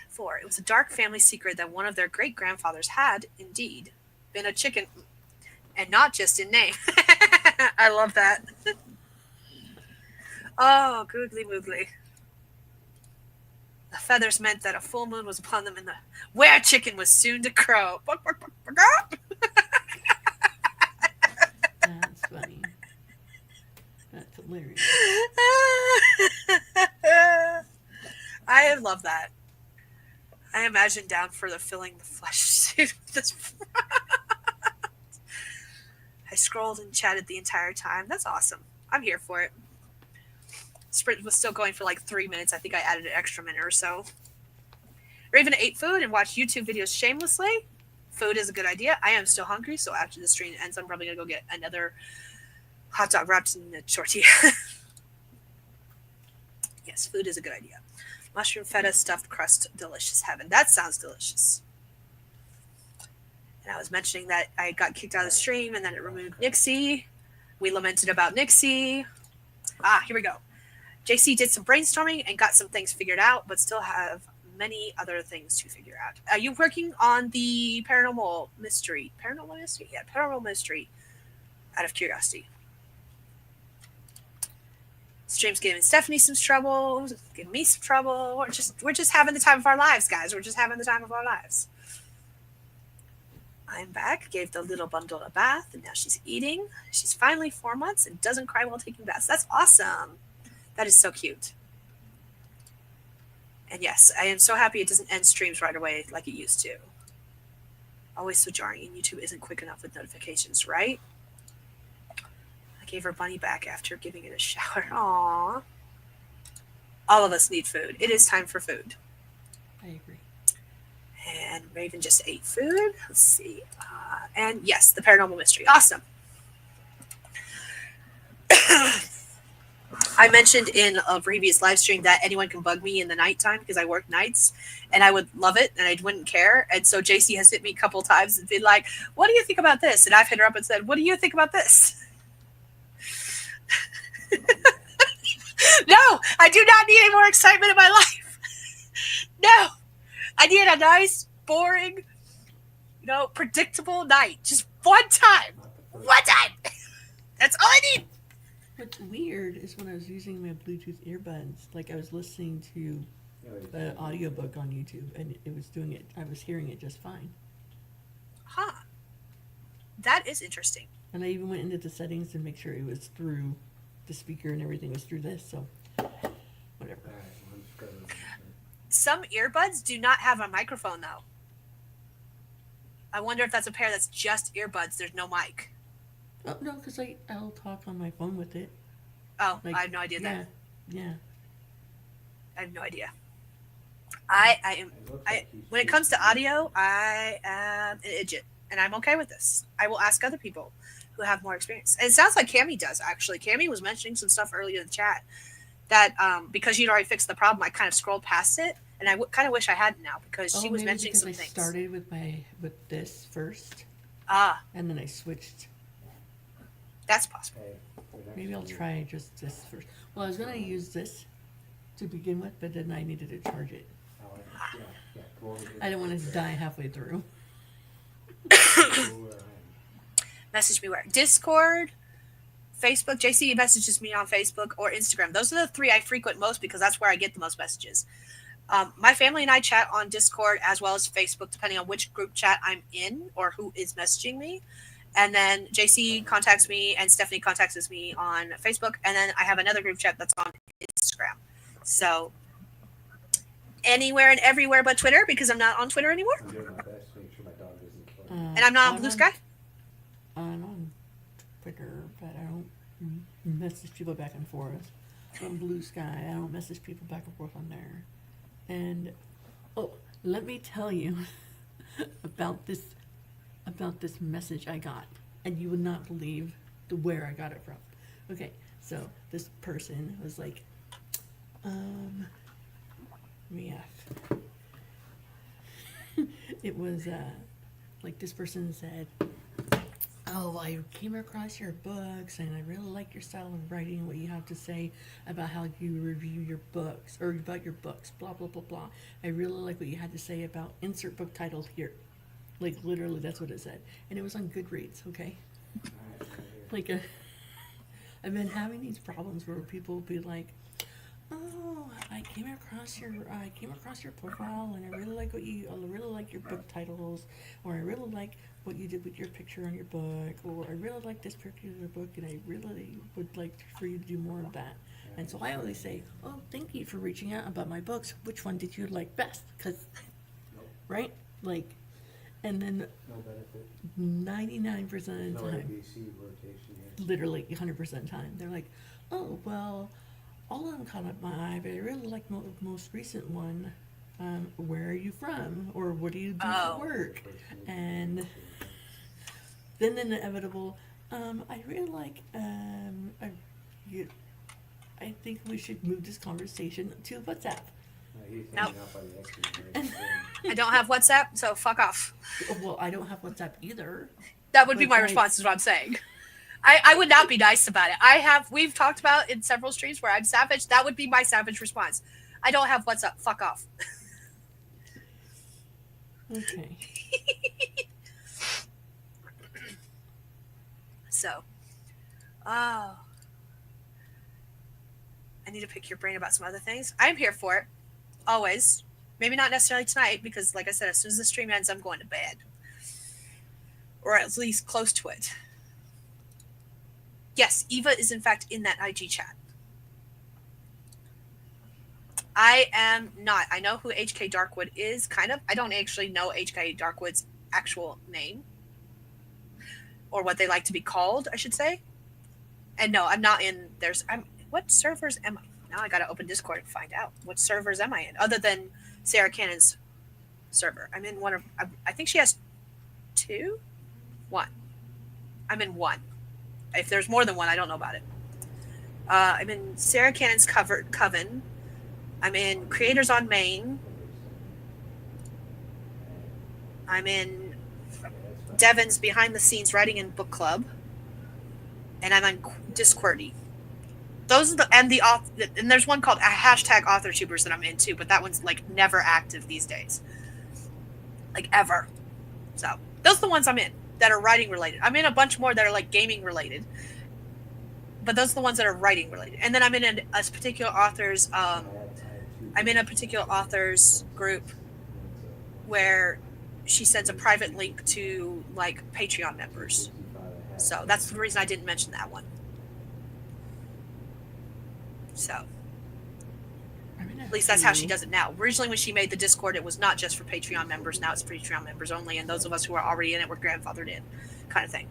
4. It was a dark family secret that one of their great-grandfathers had, indeed, been a chicken, and not just in name. I love that. Oh, googly moogly. The feathers meant that a full moon was upon them, and the were-chicken was soon to crow. That's funny. That's hilarious. I love that. I imagine down for the filling the flesh suit with this. I scrolled and chatted the entire time. That's awesome. I'm here for it. Sprint was still going for like 3 minutes. I think I added an extra minute or so. Raven ate food and watched YouTube videos shamelessly. Food is a good idea. I am still hungry, so after the stream ends, I'm probably going to go get another hot dog wrapped in a tortilla. Yes, food is a good idea. Mushroom feta stuffed crust, delicious heaven. That sounds delicious. And I was mentioning that I got kicked out of the stream and then it removed Nixie. We lamented about Nixie. Here we go. JC did some brainstorming and got some things figured out, but still have many other things to figure out. Are you working on the paranormal mystery? Paranormal mystery? Yeah, paranormal mystery. Out of curiosity. Stream's giving Stephanie some trouble, giving me some trouble. We're just having the time of our lives, guys. We're just having the time of our lives. I'm back. Gave the little bundle a bath, and now she's eating. She's finally 4 months and doesn't cry while taking baths. That's awesome. That is so cute. And yes, I am so happy it doesn't end streams right away like it used to. Always so jarring, and YouTube isn't quick enough with notifications, right? I gave her bunny back after giving it a shower. Aww. All of us need food. It is time for food. I agree. And Raven just ate food. Let's see. And yes, the paranormal mystery. Awesome. I mentioned in a previous live stream that anyone can bug me in the nighttime because I work nights and I would love it and I wouldn't care. And so JC has hit me a couple times and been like, what do you think about this? And I've hit her up and said, what do you think about this? No, I do not need any more excitement in my life. No, I need a nice, boring, predictable night. Just one time. One time. That's all I need. What's weird is when I was using my Bluetooth earbuds, like I was listening to an audiobook on YouTube and it was doing it. I was hearing it just fine. Huh. That is interesting. And I even went into the settings to make sure it was through the speaker and everything was through this. So, whatever. Some earbuds do not have a microphone, though. I wonder if that's a pair that's just earbuds. There's no mic. Oh, no, because I'll talk on my phone with it. Oh, Like, I have no idea that. Yeah. I have no idea. When it comes to audio, I am an idiot, and I'm okay with this. I will ask other people who have more experience. And it sounds like Cammie does, actually. Cammie was mentioning some stuff earlier in the chat that because you'd already fixed the problem, I kind of scrolled past it, and I kind of wish I hadn't now because she was mentioning some things. I started with this first, and then I switched. That's possible. Maybe I'll try just this first. Well, I was going to use this to begin with, but then I needed to charge it. I didn't want to die halfway through. Message me where? Discord, Facebook. JC messages me on Facebook or Instagram. Those are the three I frequent most because that's where I get the most messages. My family and I chat on Discord as well as Facebook, depending on which group chat I'm in or who is messaging me. And then JC contacts me and Stephanie contacts me on Facebook. And then I have another group chat that's on Instagram. So anywhere and everywhere but Twitter because I'm not on Twitter anymore. I'm doing my best to make sure my dog doesn't kill me. And I'm not on Blue Sky. I'm on Twitter, but I don't message people back and forth. On Blue Sky, I don't message people back and forth on there. And let me tell you about this message I got, and you would not believe where I got it from. Okay, so this person was like, it was like this person said, oh, I came across your books and I really like your style of writing, what you have to say about how you review your books or about your books, blah blah blah blah. I really like what you had to say about insert book title here. Like literally that's what it said, and it was on Goodreads. Okay, like I've been having these problems where people will be like, oh, I came across your profile and I really like your book titles, or I really like what you did with your picture on your book, or I really like this particular book and I really would like for you to do more of that. And so I always say, oh, thank you for reaching out about my books. Which one did you like best? Because, right? Like, and then 99% of the time, literally 100% of the time, they're like, oh, well, all of them caught up my eye, but I really like the most recent one. Where are you from? Or what do you do for work? And then the inevitable, I really like, I think we should move this conversation to WhatsApp. Nope. I don't have WhatsApp, so fuck off. Well, I don't have WhatsApp either. That would be my response, is what I'm saying. I would not be nice about it. We've talked about in several streams where I'm savage. That would be my savage response. I don't have WhatsApp. Fuck off. Okay. So, I need to pick your brain about some other things. I'm here for it. Always. Maybe not necessarily tonight, because like I said, as soon as the stream ends, I'm going to bed. or at least close to it. Yes, Eva is in fact in that IG chat. I am not. I know who HK Darkwood is, kind of. I don't actually know HK Darkwood's actual name, or what they like to be called, I should say. And no, I'm not in. What servers am I? Now I got to open Discord and find out what servers am I in, other than Sarah Cannon's server. I'm in one of. I think she has 2, 1. I'm in 1. If there's more than 1, I don't know about it. I'm in Sarah Cannon's Coven. I'm in Creators on Main. I'm in Devin's Behind the Scenes Writing and Book Club. And I'm on Discordy. Those are and there's one called hashtag AuthorTubers that I'm into, but that one's like never active these days. Like ever. So those are the ones I'm in that are writing related. I'm in a bunch more that are like gaming related. But those are the ones that are writing related. And then I'm in a particular author's I'm in a particular author's group where she sends a private link to like Patreon members. So that's the reason I didn't mention that one. So at least that's how she does it now. Originally when she made the Discord, it was not just for Patreon members. Now it's Patreon members only, and those of us who are already in it were grandfathered in, kind of thing.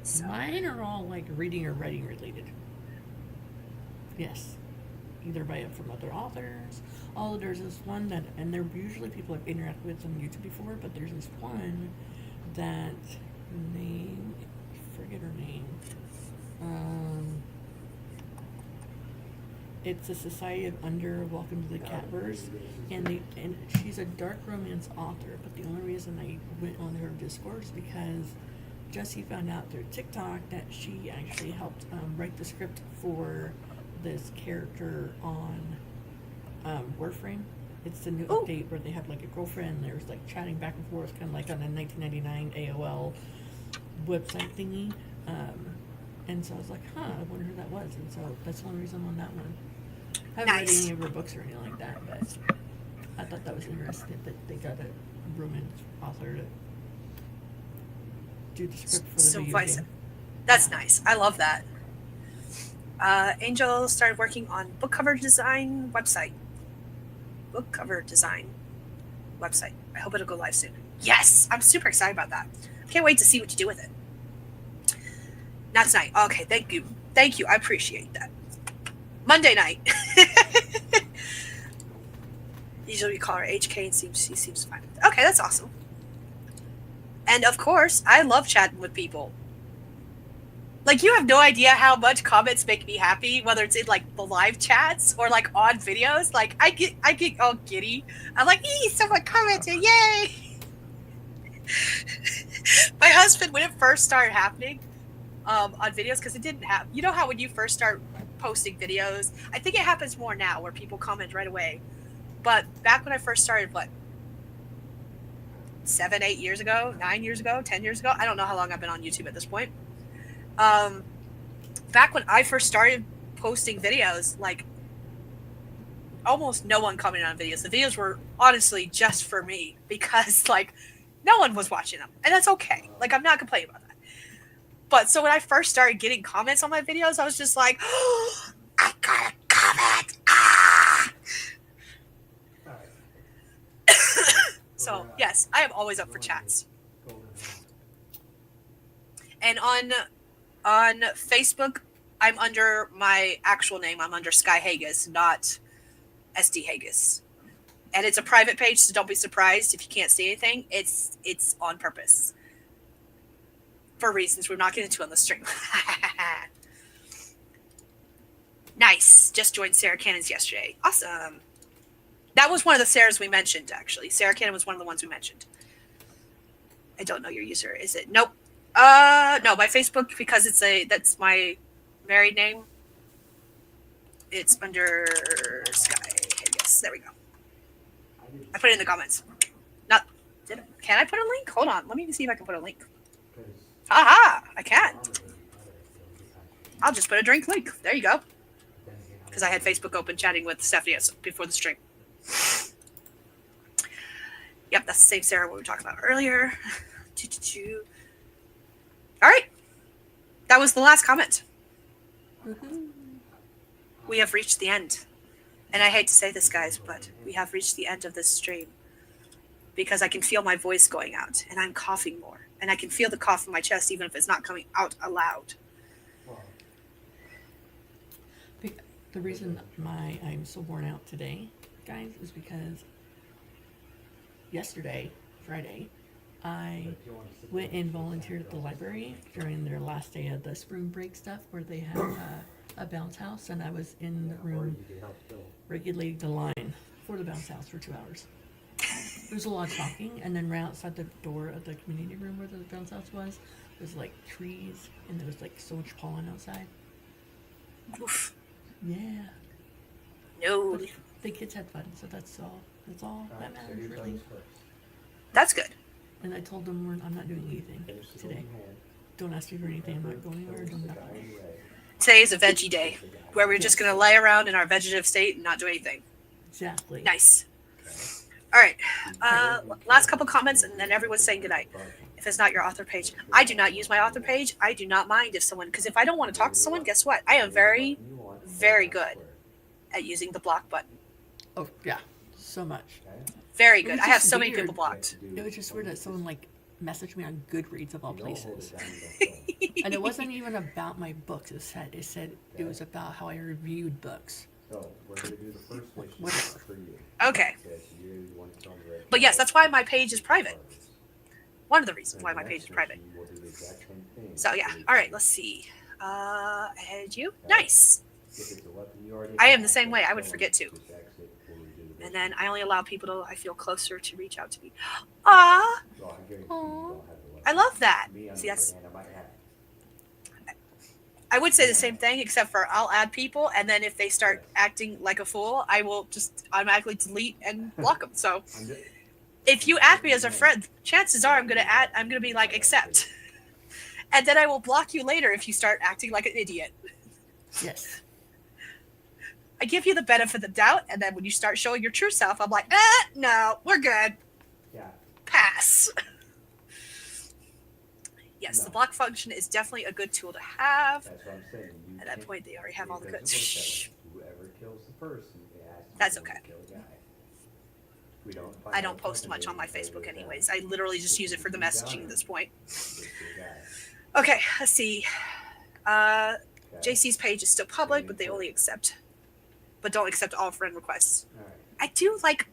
So. Mine are all like reading or writing related. Yes. Either from other authors. Oh, there's this one that, and they're usually people I've interacted with on YouTube before, but there's this one that I forget her name. It's a Society of Under, Welcome to the Catverse, and she's a dark romance author, but the only reason I went on her Discord is because Jesse found out through TikTok that she actually helped write the script for this character on Warframe. It's the new update where they have like a girlfriend, and there's like chatting back and forth, kind of like on a 1999 AOL website thingy. And so I was like, I wonder who that was. And so that's the only reason I'm on that one. I haven't read any of her books or anything like that, but I thought that was interesting that they got a romance author to do the script for the video game. That's nice. I love that. Angel started working on book cover design website. I hope it'll go live soon. Yes, I'm super excited about that. I can't wait to see what you do with it. Not tonight. Okay, thank you. I appreciate that. Monday night. Usually we call her HK and she seems fine. Okay, that's awesome. And of course, I love chatting with people. Like, you have no idea how much comments make me happy, whether it's in like the live chats or like on videos. Like I get all giddy. I'm like, someone commented, yay! My husband, when it first started happening on videos, because it didn't have, you know how when you first start posting videos, I think it happens more now where people comment right away. But back when I first started, 7, 8 years ago, 9 years ago, 10 years ago, I don't know how long I've been on YouTube at this point. Back when I first started posting videos, like almost no one commented on videos. The videos were honestly just for me because like no one was watching them, and that's okay. Like, I'm not complaining about that. But so when I first started getting comments on my videos, I was just like, oh, I got a comment. So yes, I am always up for chats. And on Facebook, I'm under my actual name. I'm under Skye Hegyes, not SD Hegyes. And it's a private page, so don't be surprised if you can't see anything. It's on purpose. For reasons we're not getting into on the stream. Nice. Just joined Sarah Cannon's yesterday. Awesome. That was one of the Sarahs we mentioned, actually. Sarah Cannon was one of the ones we mentioned. I don't know your user. Is it? Nope. No, my Facebook, because that's my married name. It's under Skye, I guess. There we go. I put it in the comments. Can I put a link? Hold on. Let me see if I can put a link. Aha! I can. I'll just put a drink link. There you go. Because I had Facebook open chatting with Stephanie before the stream. Yep, that's the same Sarah we were talking about earlier. All right. That was the last comment. Woohoo. We have reached the end. And I hate to say this, guys, but we have reached the end of this stream because I can feel my voice going out and I'm coughing more. And I can feel the cough in my chest even if it's not coming out aloud. The reason I'm so worn out today, guys, is because yesterday, Friday, I went and volunteered at the library during their last day of the spring break stuff where they had a bounce house, and I was in the room regulating the line for the bounce house for 2 hours. There was a lot of talking, and then right outside the door of the community room where the bounce house was, there's like trees, and there was like so much pollen outside. Oof. Yeah. No. But the kids had fun, so that's all that matters, really. That's good. And I told them I'm not doing anything today. Don't ask me for anything. I'm not going anywhere. Doing nothing. Today is a veggie day where we're just going to lay around in our vegetative state and not do anything. Exactly. Nice. All right. Last couple comments and then everyone's saying goodnight. If it's not your author page, I do not use my author page. I do not mind if someone, because if I don't want to talk to someone, guess what? I am very, very good at using the block button. Oh, yeah. So much. Very good. I have so many people blocked. It was just weird that someone like messaged me on Goodreads of all places. And it wasn't even about my books. It said it was about how I reviewed books. So we're going to do the first Whatever. mission for you. Okay. But yes, that's why my page is private. One of the reasons why my page is private. So yeah. All right. Let's see. Ahead you. Nice. I am the same way. I would forget to. And then I only allow people to I feel closer to reach out to me. Ah. I love that. See, that's. I would say the same thing, except for I'll add people, and then if they start acting like a fool, I will just automatically delete and block them. So if you add me as a friend, chances are I'm gonna be like accept, and then I will block you later if you start acting like an idiot. Yes. I give you the benefit of the doubt, and then when you start showing your true self, I'm like, no, we're good. Yeah. Pass. Yes, the block function is definitely a good tool to have. That's what I'm saying. At that point, they already have all the goods. Whoever kills the person, That's okay. I don't post much on my Facebook anyways. I literally just use it for the messaging at this point. Okay, let's see. JC's page is still public, but they only don't accept all friend requests. I do like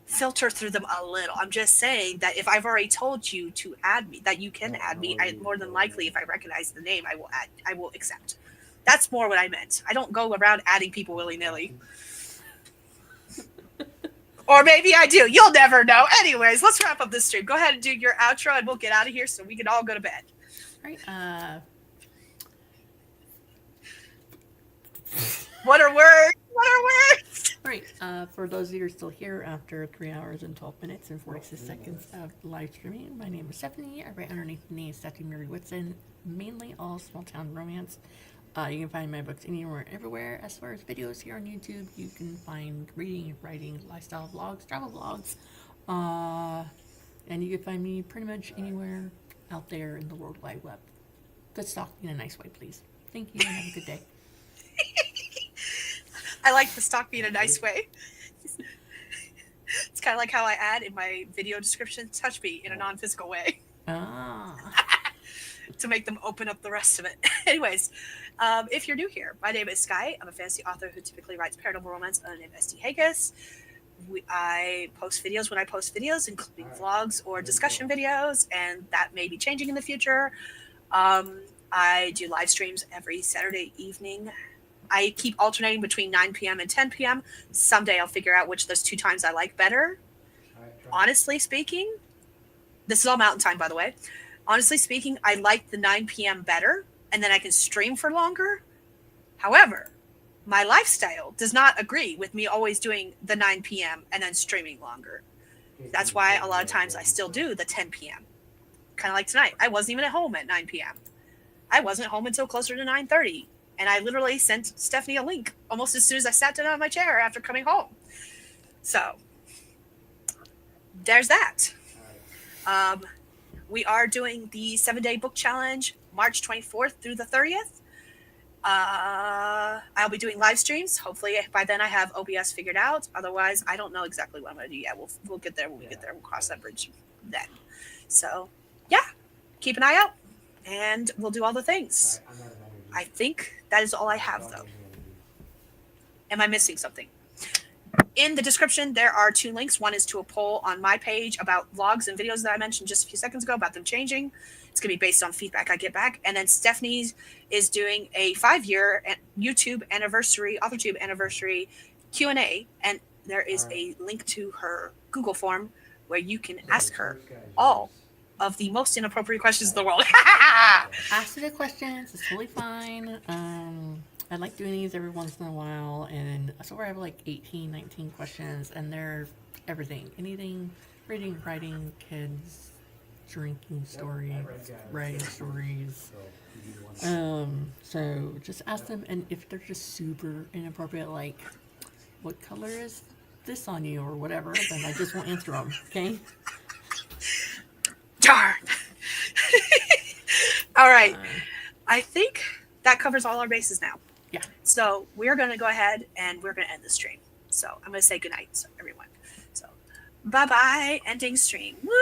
filter through them a little. I'm just saying that if I've already told you to add me, that you can add me, I more than likely, if I recognize the name, I will accept. That's more what I meant. I don't go around adding people willy-nilly. Or maybe I do. You'll never know. Anyways, let's wrap up this stream. Go ahead and do your outro and we'll get out of here so we can all go to bed. All right. What are words? What are words? All right. For those of you who are still here after 3 hours and 12 minutes and 46 seconds of live streaming, my name is Stephanie. I write underneath the name Stephanie Murray Whitson, mainly all small town romance. You can find my books anywhere and everywhere. As far as videos here on YouTube, you can find reading, writing, lifestyle vlogs, travel vlogs. And you can find me pretty much anywhere out there in the World Wide Web. Let's talk in a nice way, please. Thank you and have a good day. I like the stalk me in a nice way. It's kind of like how I add in my video description, touch me in a non-physical way. To make them open up the rest of it. Anyways, if you're new here, my name is Skye. I'm a fantasy author who typically writes paranormal romance under the name St. Hegyes. I post videos when I post videos, including vlogs or discussion videos, and that may be changing in the future. I do live streams every Saturday evening. I keep alternating between 9 p.m. and 10 p.m. Someday I'll figure out which of those two times I like better. Honestly speaking, this is all mountain time, by the way. Honestly speaking, I like the 9 p.m. better, and then I can stream for longer. However, my lifestyle does not agree with me always doing the 9 p.m. and then streaming longer. That's why a lot of times I still do the 10 p.m. Kind of like tonight. I wasn't even at home at 9 p.m. I wasn't home until closer to 9:30. And I literally sent Stephanie a link almost as soon as I sat down on my chair after coming home. So there's that. we are doing the 7-day book challenge, March 24th through the 30th. I'll be doing live streams. Hopefully by then I have OBS figured out. Otherwise, I don't know exactly what I'm going to do yet. We'll get there when we get there. We'll cross that bridge then. So, yeah, keep an eye out, and we'll do all the things. I'm not an energy. I think that is all I have, don't though. use the energy. Am I missing something? In the description, there are 2 links. One is to a poll on my page about vlogs and videos that I mentioned just a few seconds ago about them changing. It's going to be based on feedback I get back. And then Stephanie's is doing a 5-year YouTube anniversary, AuthorTube anniversary Q&A. And there is a link to her Google form where you can ask her all of the most inappropriate questions in the world. Ask the questions. It's totally fine. I like doing these every once in a while, and so far I have like 18, 19 questions, and they're everything. Anything, reading, writing, kids, drinking stories, writing stories. So just ask them, and if they're just super inappropriate, like, what color is this on you, or whatever, then I just won't answer them, okay? Darn. All right. I think that covers all our bases now. Yeah. So we're going to go ahead and we're going to end the stream. So I'm going to say goodnight, everyone. So bye-bye, ending stream. Woo!